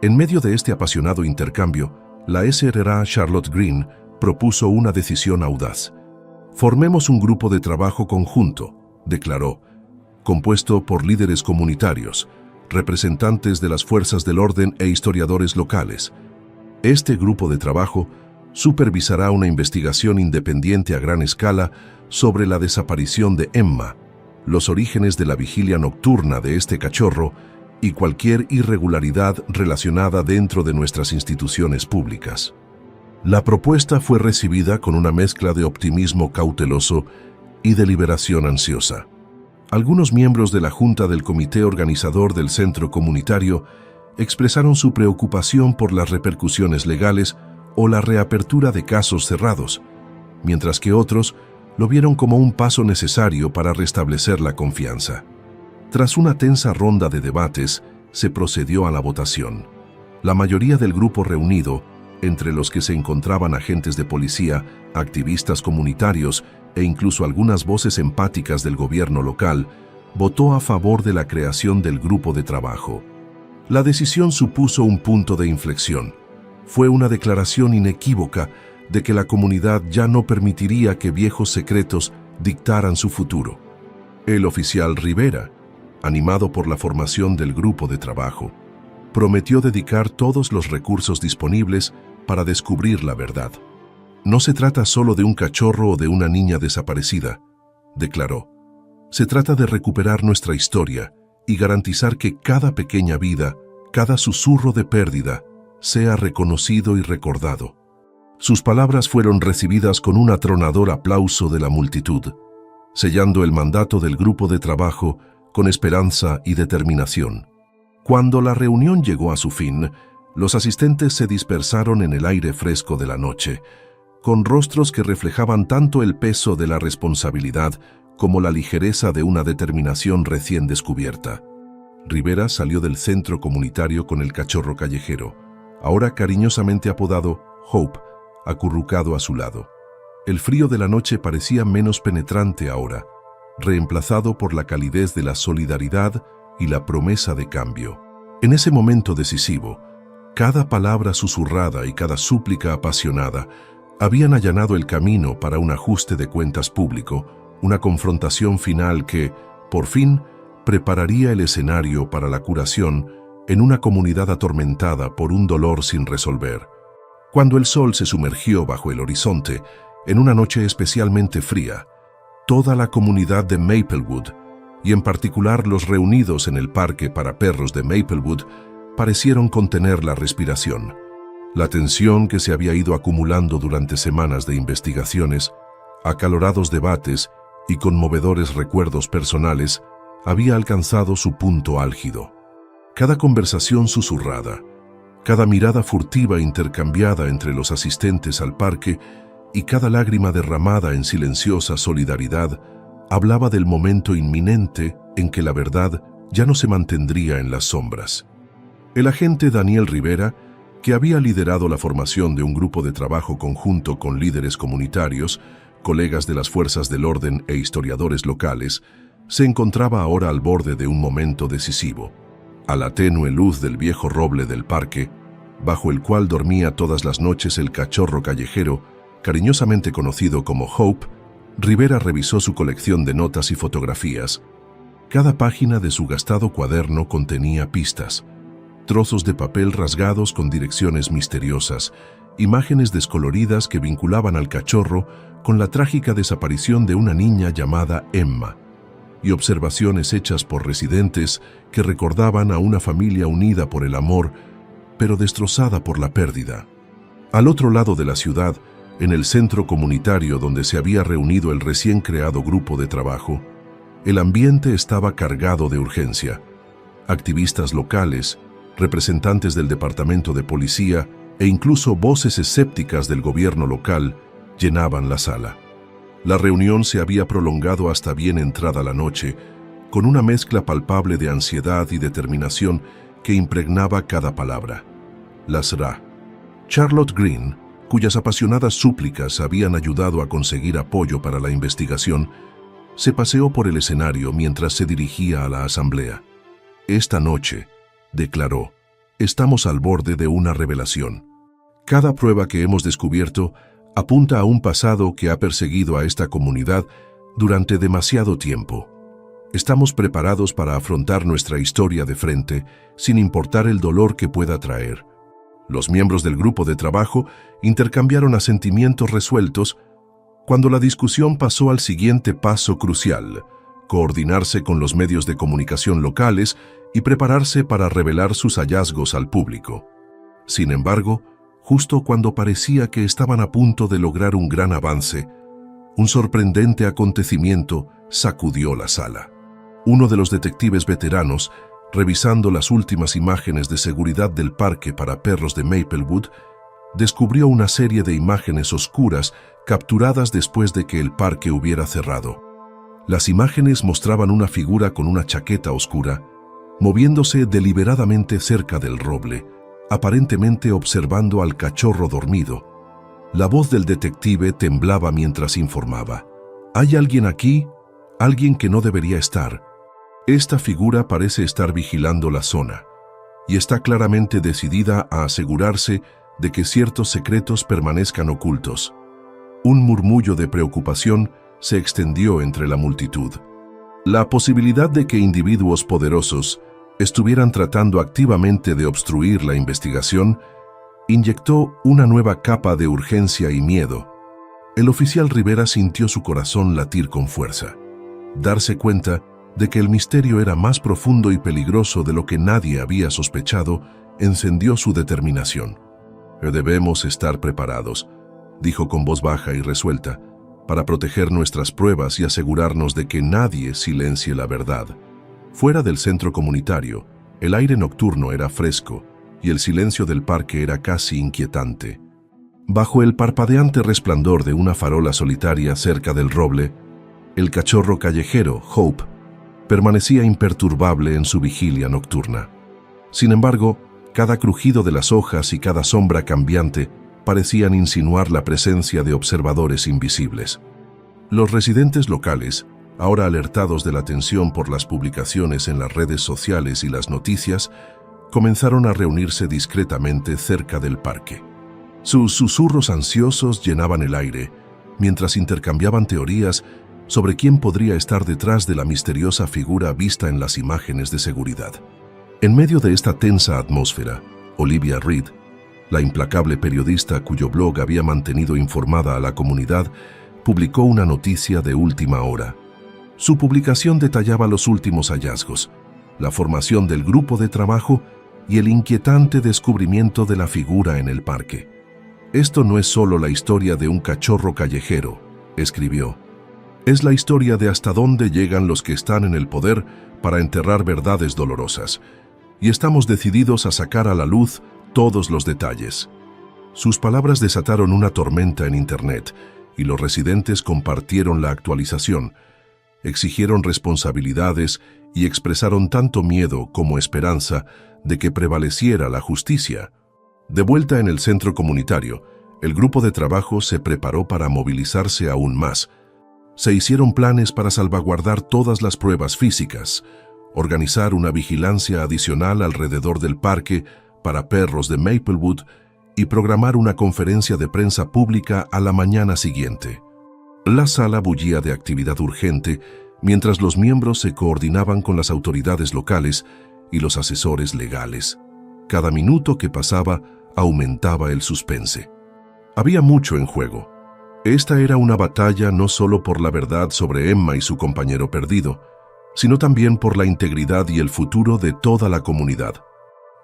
En medio de este apasionado intercambio, la SRA Charlotte Green propuso una decisión audaz. Formemos un grupo de trabajo conjunto, declaró, compuesto por líderes comunitarios, representantes de las fuerzas del orden e historiadores locales. Este grupo de trabajo supervisará una investigación independiente a gran escala sobre la desaparición de Emma, los orígenes de la vigilia nocturna de este cachorro y cualquier irregularidad relacionada dentro de nuestras instituciones públicas. La propuesta fue recibida con una mezcla de optimismo cauteloso y deliberación ansiosa. Algunos miembros de la Junta del Comité Organizador del Centro Comunitario expresaron su preocupación por las repercusiones legales o la reapertura de casos cerrados, mientras que otros lo vieron como un paso necesario para restablecer la confianza. Tras una tensa ronda de debates, se procedió a la votación. La mayoría del grupo reunido, entre los que se encontraban agentes de policía, activistas comunitarios e incluso algunas voces empáticas del gobierno local, votó a favor de la creación del grupo de trabajo. La decisión supuso un punto de inflexión. Fue una declaración inequívoca de que la comunidad ya no permitiría que viejos secretos dictaran su futuro. El oficial Rivera, animado por la formación del grupo de trabajo, prometió dedicar todos los recursos disponibles para descubrir la verdad. No se trata solo de un cachorro o de una niña desaparecida, declaró. Se trata de recuperar nuestra historia y garantizar que cada pequeña vida, cada susurro de pérdida, sea reconocido y recordado. Sus palabras fueron recibidas con un atronador aplauso de la multitud, sellando el mandato del grupo de trabajo con esperanza y determinación. Cuando la reunión llegó a su fin, Los asistentes se dispersaron en el aire fresco de la noche, con rostros que reflejaban tanto el peso de la responsabilidad como la ligereza de una determinación recién descubierta. Rivera salió del centro comunitario con el cachorro callejero, ahora cariñosamente apodado Hope, acurrucado a su lado. El frío de la noche parecía menos penetrante ahora, reemplazado por la calidez de la solidaridad y la promesa de cambio. En ese momento decisivo, cada palabra susurrada y cada súplica apasionada habían allanado el camino para un ajuste de cuentas público, una confrontación final que, por fin, prepararía el escenario para la curación en una comunidad atormentada por un dolor sin resolver. Cuando el sol se sumergió bajo el horizonte, en una noche especialmente fría, toda la comunidad de Maplewood, y en particular los reunidos en el parque para perros de Maplewood, parecieron contener la respiración. La tensión que se había ido acumulando durante semanas de investigaciones, acalorados debates y conmovedores recuerdos personales había alcanzado su punto álgido. Cada conversación susurrada, cada mirada furtiva intercambiada entre los asistentes al parque y cada lágrima derramada en silenciosa solidaridad hablaba del momento inminente en que la verdad ya no se mantendría en las sombras. El agente Daniel Rivera, que había liderado la formación de un grupo de trabajo conjunto con líderes comunitarios, colegas de las fuerzas del orden e historiadores locales, se encontraba ahora al borde de un momento decisivo. A la tenue luz del viejo roble del parque, bajo el cual dormía todas las noches el cachorro callejero, cariñosamente conocido como Hope, Rivera revisó su colección de notas y fotografías. Cada página de su gastado cuaderno contenía pistas, trozos de papel rasgados con direcciones misteriosas, imágenes descoloridas que vinculaban al cachorro con la trágica desaparición de una niña llamada Emma, y observaciones hechas por residentes que recordaban a una familia unida por el amor, pero destrozada por la pérdida. Al otro lado de la ciudad, en el centro comunitario donde se había reunido el recién creado grupo de trabajo, el ambiente estaba cargado de urgencia. Activistas locales, representantes del departamento de policía e incluso voces escépticas del gobierno local llenaban la sala. La reunión se había prolongado hasta bien entrada la noche, con una mezcla palpable de ansiedad y determinación que impregnaba cada palabra. La Sra. Charlotte Green, cuyas apasionadas súplicas habían ayudado a conseguir apoyo para la investigación, se paseó por el escenario mientras se dirigía a la asamblea. Esta noche, declaró, estamos al borde de una revelación. Cada prueba que hemos descubierto apunta a un pasado que ha perseguido a esta comunidad durante demasiado tiempo. Estamos preparados para afrontar nuestra historia de frente, sin importar el dolor que pueda traer. Los miembros del grupo de trabajo intercambiaron asentimientos resueltos cuando la discusión pasó al siguiente paso crucial: coordinarse con los medios de comunicación locales y prepararse para revelar sus hallazgos al público. Sin embargo, justo cuando parecía que estaban a punto de lograr un gran avance, un sorprendente acontecimiento sacudió la sala. Uno de los detectives veteranos, revisando las últimas imágenes de seguridad del parque para perros de Maplewood, descubrió una serie de imágenes oscuras capturadas después de que el parque hubiera cerrado. Las imágenes mostraban una figura con una chaqueta oscura, moviéndose deliberadamente cerca del roble, aparentemente observando al cachorro dormido. La voz del detective temblaba mientras informaba. «Hay alguien aquí, alguien que no debería estar. Esta figura parece estar vigilando la zona, y está claramente decidida a asegurarse de que ciertos secretos permanezcan ocultos». Un murmullo de preocupación se extendió entre la multitud. La posibilidad de que individuos poderosos estuvieran tratando activamente de obstruir la investigación inyectó una nueva capa de urgencia y miedo. El oficial Rivera sintió su corazón latir con fuerza. Darse cuenta de que el misterio era más profundo y peligroso de lo que nadie había sospechado encendió su determinación. «Debemos estar preparados», dijo con voz baja y resuelta, «para proteger nuestras pruebas y asegurarnos de que nadie silencie la verdad». Fuera del centro comunitario, el aire nocturno era fresco, y el silencio del parque era casi inquietante. Bajo el parpadeante resplandor de una farola solitaria cerca del roble, el cachorro callejero, Hope, permanecía imperturbable en su vigilia nocturna. Sin embargo, cada crujido de las hojas y cada sombra cambiante parecían insinuar la presencia de observadores invisibles. Los residentes locales, ahora alertados de la tensión por las publicaciones en las redes sociales y las noticias, comenzaron a reunirse discretamente cerca del parque. Sus susurros ansiosos llenaban el aire, mientras intercambiaban teorías sobre quién podría estar detrás de la misteriosa figura vista en las imágenes de seguridad. En medio de esta tensa atmósfera, Olivia Reed, la implacable periodista cuyo blog había mantenido informada a la comunidad, publicó una noticia de última hora. Su publicación detallaba los últimos hallazgos, la formación del grupo de trabajo y el inquietante descubrimiento de la figura en el parque. «Esto no es solo la historia de un cachorro callejero», escribió. «Es la historia de hasta dónde llegan los que están en el poder para enterrar verdades dolorosas. Y estamos decididos a sacar a la luz todos los detalles». Sus palabras desataron una tormenta en Internet y los residentes compartieron la actualización, exigieron responsabilidades y expresaron tanto miedo como esperanza de que prevaleciera la justicia. De vuelta en el centro comunitario, el grupo de trabajo se preparó para movilizarse aún más. Se hicieron planes para salvaguardar todas las pruebas físicas, organizar una vigilancia adicional alrededor del parque para perros de Maplewood y programar una conferencia de prensa pública a la mañana siguiente. La sala bullía de actividad urgente mientras los miembros se coordinaban con las autoridades locales y los asesores legales. Cada minuto que pasaba aumentaba el suspense. Había mucho en juego. Esta era una batalla no solo por la verdad sobre Emma y su compañero perdido, sino también por la integridad y el futuro de toda la comunidad.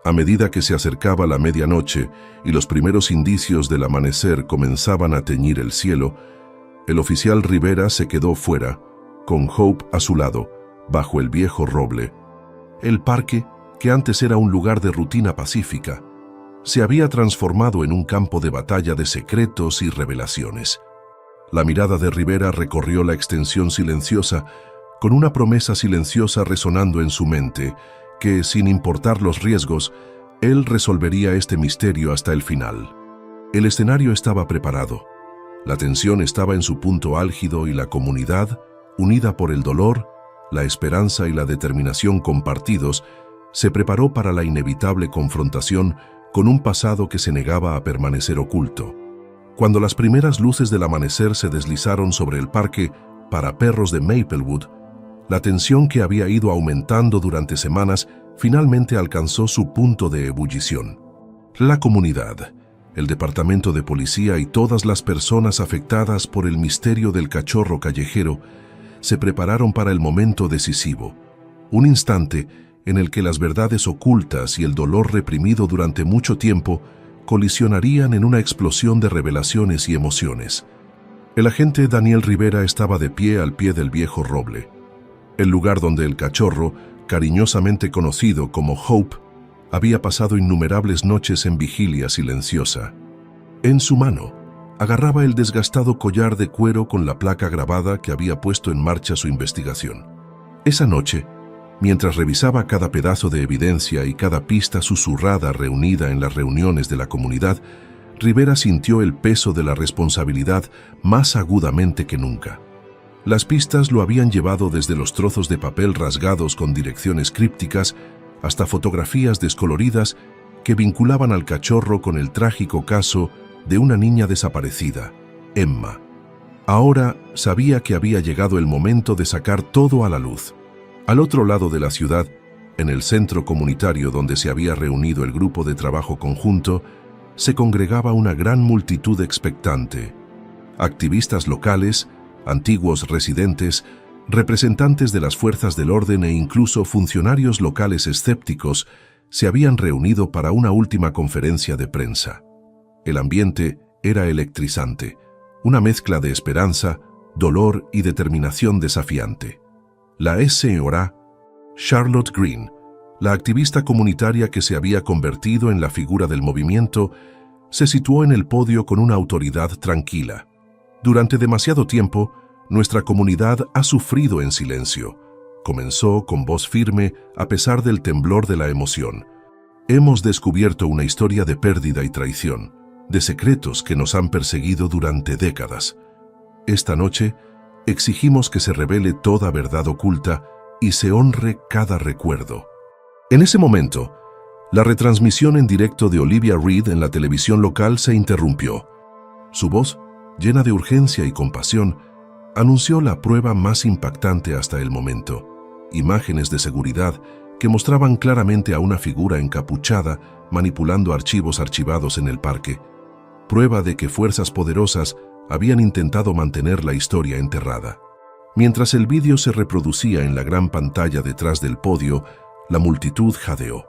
A medida que se acercaba la medianoche y los primeros indicios del amanecer comenzaban a teñir el cielo, el oficial Rivera se quedó fuera, con Hope a su lado, bajo el viejo roble. El parque, que antes era un lugar de rutina pacífica, se había transformado en un campo de batalla de secretos y revelaciones. La mirada de Rivera recorrió la extensión silenciosa, con una promesa silenciosa resonando en su mente, que, sin importar los riesgos, él resolvería este misterio hasta el final. El escenario estaba preparado. La tensión estaba en su punto álgido y la comunidad, unida por el dolor, la esperanza y la determinación compartidos, se preparó para la inevitable confrontación con un pasado que se negaba a permanecer oculto. Cuando las primeras luces del amanecer se deslizaron sobre el parque para perros de Maplewood, la tensión que había ido aumentando durante semanas finalmente alcanzó su punto de ebullición. La comunidad, el departamento de policía y todas las personas afectadas por el misterio del cachorro callejero se prepararon para el momento decisivo, un instante en el que las verdades ocultas y el dolor reprimido durante mucho tiempo colisionarían en una explosión de revelaciones y emociones. El agente Daniel Rivera estaba de pie al pie del viejo roble, el lugar donde el cachorro, cariñosamente conocido como Hope, había pasado innumerables noches en vigilia silenciosa. En su mano, agarraba el desgastado collar de cuero con la placa grabada que había puesto en marcha su investigación. Esa noche, mientras revisaba cada pedazo de evidencia y cada pista susurrada reunida en las reuniones de la comunidad, Rivera sintió el peso de la responsabilidad más agudamente que nunca. Las pistas lo habían llevado desde los trozos de papel rasgados con direcciones crípticas hasta fotografías descoloridas que vinculaban al cachorro con el trágico caso de una niña desaparecida, Emma. Ahora sabía que había llegado el momento de sacar todo a la luz. Al otro lado de la ciudad, en el centro comunitario donde se había reunido el grupo de trabajo conjunto, se congregaba una gran multitud expectante. Activistas locales, antiguos residentes, representantes de las fuerzas del orden e incluso funcionarios locales escépticos se habían reunido para una última conferencia de prensa. El ambiente era electrizante, una mezcla de esperanza, dolor y determinación desafiante. La señora Charlotte Green, La activista comunitaria que se había convertido en la figura del movimiento se situó en el podio con una autoridad tranquila. Durante demasiado tiempo, nuestra comunidad ha sufrido en silencio. Comenzó con voz firme a pesar del temblor de la emoción. Hemos descubierto una historia de pérdida y traición, de secretos que nos han perseguido durante décadas. Esta noche, exigimos que se revele toda verdad oculta y se honre cada recuerdo. En ese momento, la retransmisión en directo de Olivia Reed en la televisión local se interrumpió. Su voz, llena de urgencia y compasión, anunció la prueba más impactante hasta el momento. Imágenes de seguridad que mostraban claramente a una figura encapuchada manipulando archivos archivados en el parque. Prueba de que fuerzas poderosas habían intentado mantener la historia enterrada. Mientras el vídeo se reproducía en la gran pantalla detrás del podio, la multitud jadeó.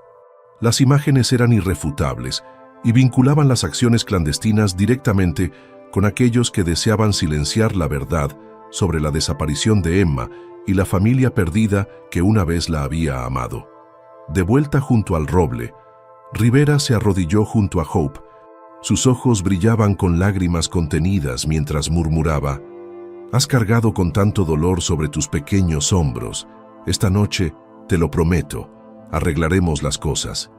Las imágenes eran irrefutables y vinculaban las acciones clandestinas directamente con aquellos que deseaban silenciar la verdad sobre la desaparición de Emma y la familia perdida que una vez la había amado. De vuelta junto al roble, Rivera se arrodilló junto a Hope. Sus ojos brillaban con lágrimas contenidas mientras murmuraba: «Has cargado con tanto dolor sobre tus pequeños hombros. Esta noche, te lo prometo, arreglaremos las cosas».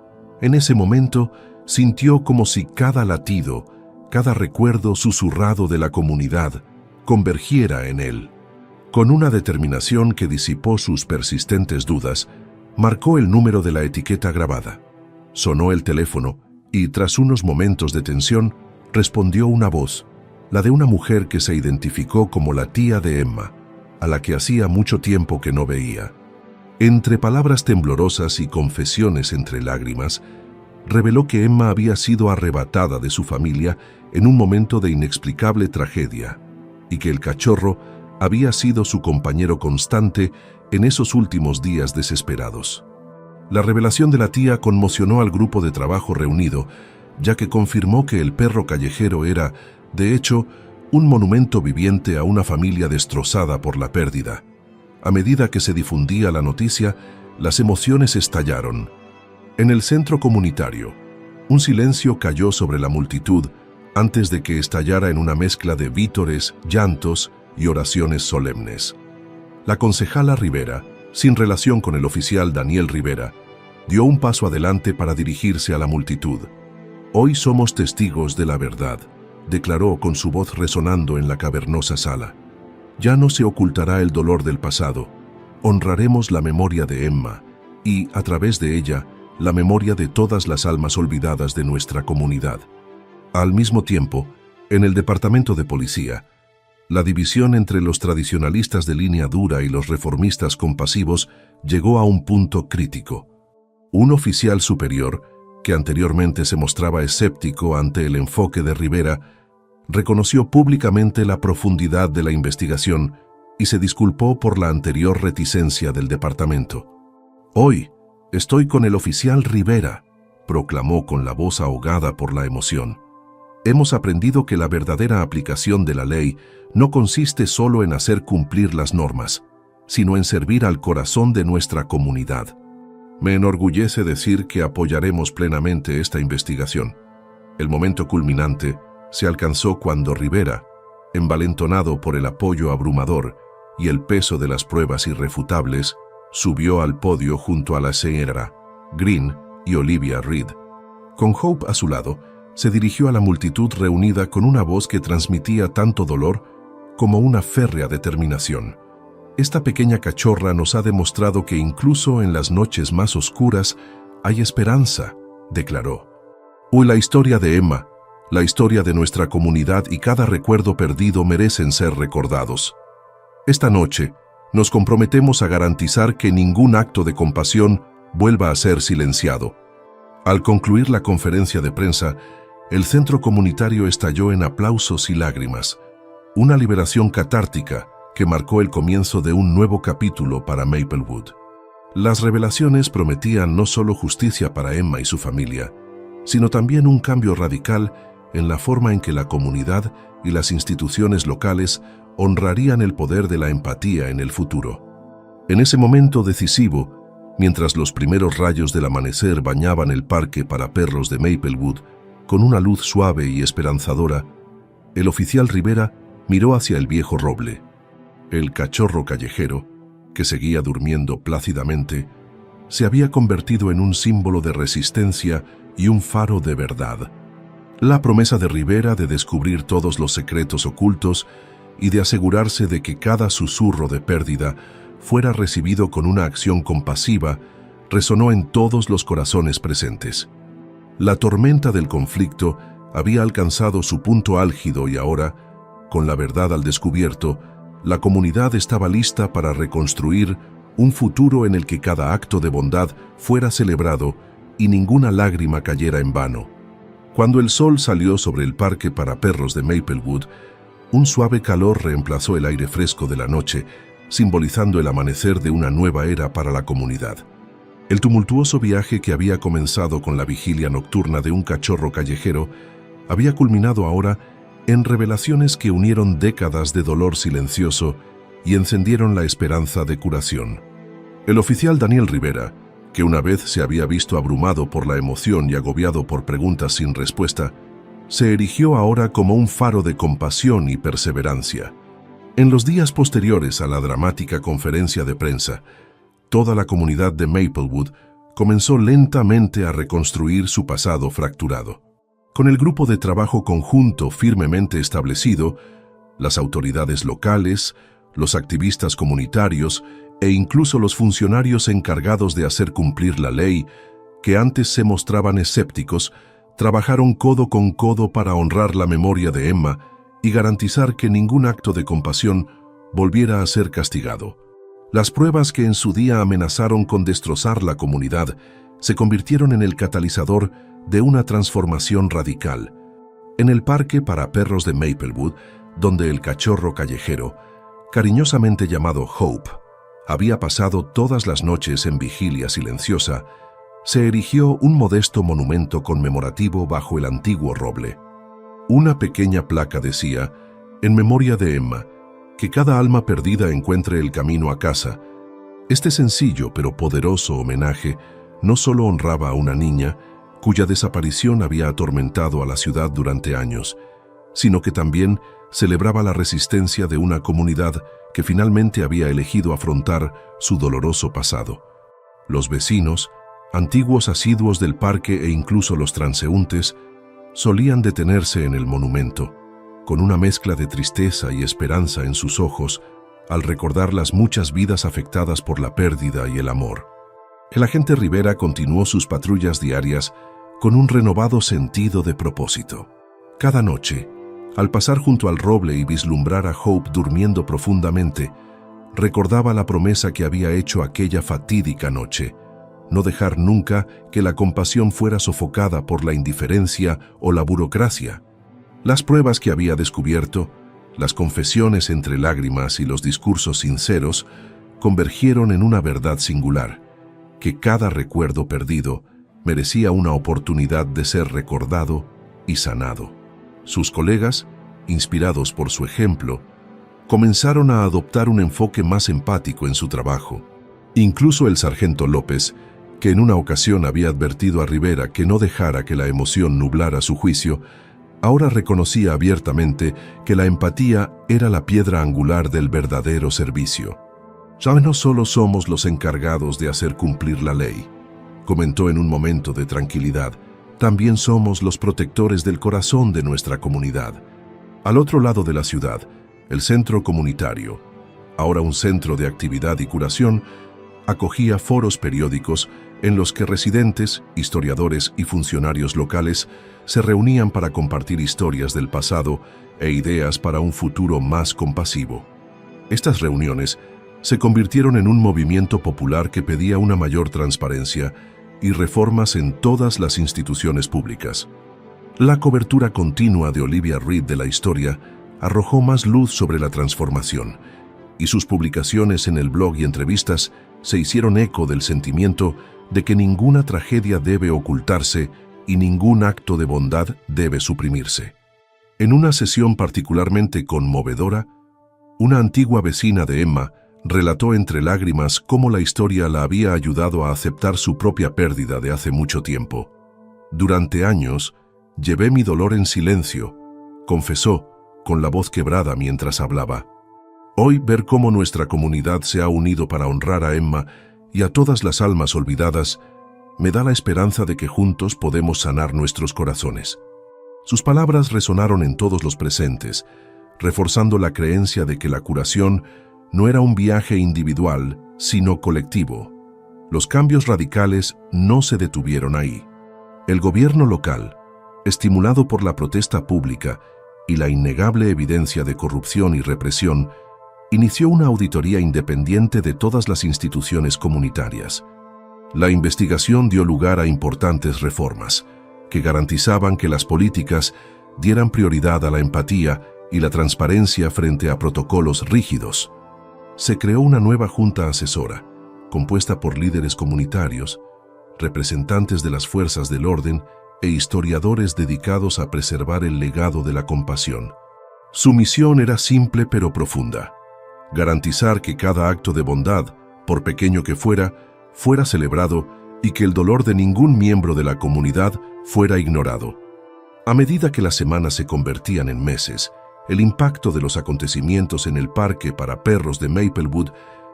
En ese momento, sintió como si cada latido, cada recuerdo susurrado de la comunidad, convergiera en él. Con una determinación que disipó sus persistentes dudas, marcó el número de la etiqueta grabada. Sonó el teléfono y, tras unos momentos de tensión, respondió una voz, la de una mujer que se identificó como la tía de Emma, a la que hacía mucho tiempo que no veía. Entre palabras temblorosas y confesiones entre lágrimas, reveló que Emma había sido arrebatada de su familia en un momento de inexplicable tragedia y que el cachorro había sido su compañero constante en esos últimos días desesperados. La revelación de la tía conmocionó al grupo de trabajo reunido, ya que confirmó que el perro callejero era, de hecho, un monumento viviente a una familia destrozada por la pérdida. A medida que se difundía la noticia, las emociones estallaron. En el centro comunitario, un silencio cayó sobre la multitud antes de que estallara en una mezcla de vítores, llantos y oraciones solemnes. La concejala Rivera, sin relación con el oficial Daniel Rivera, dio un paso adelante para dirigirse a la multitud. «Hoy somos testigos de la verdad», declaró con su voz resonando en la cavernosa sala. «Ya no se ocultará el dolor del pasado. Honraremos la memoria de Emma y, a través de ella, la memoria de todas las almas olvidadas de nuestra comunidad». Al mismo tiempo, en el departamento de policía, la división entre los tradicionalistas de línea dura y los reformistas compasivos llegó a un punto crítico. Un oficial superior, que anteriormente se mostraba escéptico ante el enfoque de Rivera, reconoció públicamente la profundidad de la investigación y se disculpó por la anterior reticencia del departamento. «Hoy estoy con el oficial Rivera», proclamó con la voz ahogada por la emoción. «Hemos aprendido que la verdadera aplicación de la ley no consiste solo en hacer cumplir las normas, sino en servir al corazón de nuestra comunidad. Me enorgullece decir que apoyaremos plenamente esta investigación». El momento culminante se alcanzó cuando Rivera, envalentonado por el apoyo abrumador y el peso de las pruebas irrefutables, subió al podio junto a la señora Green y Olivia Reed. Con Hope a su lado, se dirigió a la multitud reunida con una voz que transmitía tanto dolor como una férrea determinación. «Esta pequeña cachorra nos ha demostrado que incluso en las noches más oscuras hay esperanza», declaró. «Hoy la historia de Emma, la historia de nuestra comunidad y cada recuerdo perdido merecen ser recordados. Esta noche, nos comprometemos a garantizar que ningún acto de compasión vuelva a ser silenciado». Al concluir la conferencia de prensa, el centro comunitario estalló en aplausos y lágrimas, una liberación catártica que marcó el comienzo de un nuevo capítulo para Maplewood. Las revelaciones prometían no solo justicia para Emma y su familia, sino también un cambio radical en la forma en que la comunidad y las instituciones locales honrarían el poder de la empatía en el futuro. En ese momento decisivo, Mientras los primeros rayos del amanecer bañaban el parque para perros de Maplewood con una luz suave y esperanzadora, el oficial Rivera miró hacia el viejo roble. El cachorro callejero, que seguía durmiendo plácidamente, se había convertido en un símbolo de resistencia y un faro de verdad. La promesa de Rivera de descubrir todos los secretos ocultos y de asegurarse de que cada susurro de pérdida fuera recibido con una acción compasiva resonó en todos los corazones presentes. La tormenta del conflicto había alcanzado su punto álgido y ahora, con la verdad al descubierto, la comunidad estaba lista para reconstruir un futuro en el que cada acto de bondad fuera celebrado y ninguna lágrima cayera en vano. Cuando el sol salió sobre el parque para perros de Maplewood, un suave calor reemplazó el aire fresco de la noche, simbolizando el amanecer de una nueva era para la comunidad. El tumultuoso viaje que había comenzado con la vigilia nocturna de un cachorro callejero había culminado ahora en revelaciones que unieron décadas de dolor silencioso y encendieron la esperanza de curación. El oficial Daniel Rivera, que una vez se había visto abrumado por la emoción y agobiado por preguntas sin respuesta, se erigió ahora como un faro de compasión y perseverancia. En los días posteriores a la dramática conferencia de prensa, toda la comunidad de Maplewood comenzó lentamente a reconstruir su pasado fracturado. Con el grupo de trabajo conjunto firmemente establecido, las autoridades locales, los activistas comunitarios e incluso los funcionarios encargados de hacer cumplir la ley, que antes se mostraban escépticos, trabajaron codo con codo para honrar la memoria de Emma y garantizar que ningún acto de compasión volviera a ser castigado. Las pruebas que en su día amenazaron con destrozar la comunidad se convirtieron en el catalizador de una transformación radical. En el parque para perros de Maplewood, donde el cachorro callejero, cariñosamente llamado Hope, había pasado todas las noches en vigilia silenciosa, se erigió un modesto monumento conmemorativo bajo el antiguo roble. Una pequeña placa decía, en memoria de Emma, que cada alma perdida encuentre el camino a casa. Este sencillo pero poderoso homenaje no solo honraba a una niña, cuya desaparición había atormentado a la ciudad durante años, sino que también celebraba la resistencia de una comunidad que finalmente había elegido afrontar su doloroso pasado. Los vecinos, antiguos asiduos del parque e incluso los transeúntes, solían detenerse en el monumento, con una mezcla de tristeza y esperanza en sus ojos, al recordar las muchas vidas afectadas por la pérdida y el amor. El agente Rivera continuó sus patrullas diarias con un renovado sentido de propósito. Cada noche, al pasar junto al roble y vislumbrar a Hope durmiendo profundamente, recordaba la promesa que había hecho aquella fatídica noche: no dejar nunca que la compasión fuera sofocada por la indiferencia o la burocracia. Las pruebas que había descubierto, las confesiones entre lágrimas y los discursos sinceros, convergieron en una verdad singular: que cada recuerdo perdido merecía una oportunidad de ser recordado y sanado. Sus colegas, inspirados por su ejemplo, comenzaron a adoptar un enfoque más empático en su trabajo. Incluso el sargento López, que en una ocasión había advertido a Rivera que no dejara que la emoción nublara su juicio, ahora reconocía abiertamente que la empatía era la piedra angular del verdadero servicio. «Ya no solo somos los encargados de hacer cumplir la ley», comentó en un momento de tranquilidad, «también somos los protectores del corazón de nuestra comunidad». Al otro lado de la ciudad, el centro comunitario, ahora un centro de actividad y curación, acogía foros periódicos en los que residentes, historiadores y funcionarios locales se reunían para compartir historias del pasado e ideas para un futuro más compasivo. Estas reuniones se convirtieron en un movimiento popular que pedía una mayor transparencia y reformas en todas las instituciones públicas. La cobertura continua de Olivia Reed de la historia arrojó más luz sobre la transformación, y sus publicaciones en el blog y entrevistas se hicieron eco del sentimiento de que ninguna tragedia debe ocultarse y ningún acto de bondad debe suprimirse. En una sesión particularmente conmovedora, una antigua vecina de Emma Relató entre lágrimas cómo la historia la había ayudado a aceptar su propia pérdida de hace mucho tiempo. Durante años, llevé mi dolor en silencio, confesó, con la voz quebrada mientras hablaba. Hoy ver cómo nuestra comunidad se ha unido para honrar a Emma y a todas las almas olvidadas, me da la esperanza de que juntos podemos sanar nuestros corazones. Sus palabras resonaron en todos los presentes, reforzando la creencia de que la curación no era un viaje individual, sino colectivo. Los cambios radicales no se detuvieron ahí. El gobierno local, estimulado por la protesta pública y la innegable evidencia de corrupción y represión, inició una auditoría independiente de todas las instituciones comunitarias. La investigación dio lugar a importantes reformas, que garantizaban que las políticas dieran prioridad a la empatía y la transparencia frente a protocolos rígidos. Se creó una nueva junta asesora, compuesta por líderes comunitarios, representantes de las fuerzas del orden e historiadores dedicados a preservar el legado de la compasión. Su misión era simple pero profunda: garantizar que cada acto de bondad, por pequeño que fuera celebrado y que el dolor de ningún miembro de la comunidad fuera ignorado. A medida que las semanas se convertían en meses, el impacto de los acontecimientos en el parque para perros de Maplewood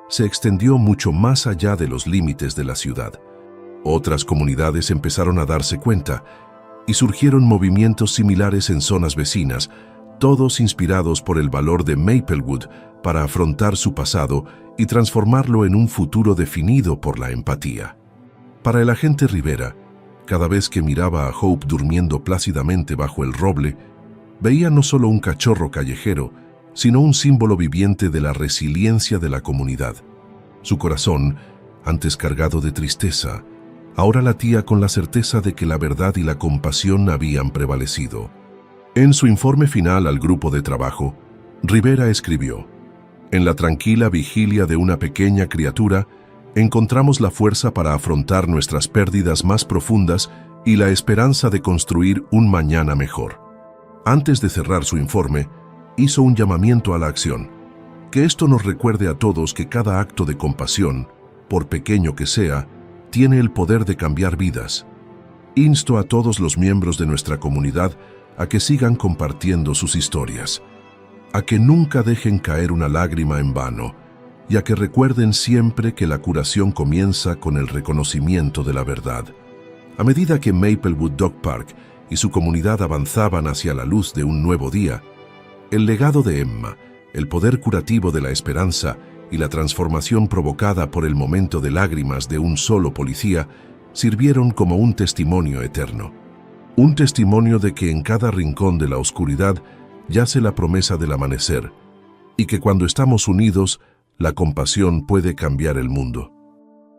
se extendió mucho más allá de los límites de la ciudad. Otras comunidades empezaron a darse cuenta y surgieron movimientos similares en zonas vecinas, todos inspirados por el valor de Maplewood para afrontar su pasado y transformarlo en un futuro definido por la empatía. Para el agente Rivera, cada vez que miraba a Hope durmiendo plácidamente bajo el roble, veía no solo un cachorro callejero, sino un símbolo viviente de la resiliencia de la comunidad. Su corazón, antes cargado de tristeza, ahora latía con la certeza de que la verdad y la compasión habían prevalecido. En su informe final al grupo de trabajo, Rivera escribió: «En la tranquila vigilia de una pequeña criatura, encontramos la fuerza para afrontar nuestras pérdidas más profundas y la esperanza de construir un mañana mejor». Antes de cerrar su informe, hizo un llamamiento a la acción. Que esto nos recuerde a todos que cada acto de compasión, por pequeño que sea, tiene el poder de cambiar vidas. Insto a todos los miembros de nuestra comunidad a que sigan compartiendo sus historias, a que nunca dejen caer una lágrima en vano y a que recuerden siempre que la curación comienza con el reconocimiento de la verdad. A medida que Maplewood Dog Park y su comunidad avanzaban hacia la luz de un nuevo día, el legado de Emma, el poder curativo de la esperanza y la transformación provocada por el momento de lágrimas de un solo policía sirvieron como un testimonio eterno. Un testimonio de que en cada rincón de la oscuridad yace la promesa del amanecer y que cuando estamos unidos, la compasión puede cambiar el mundo.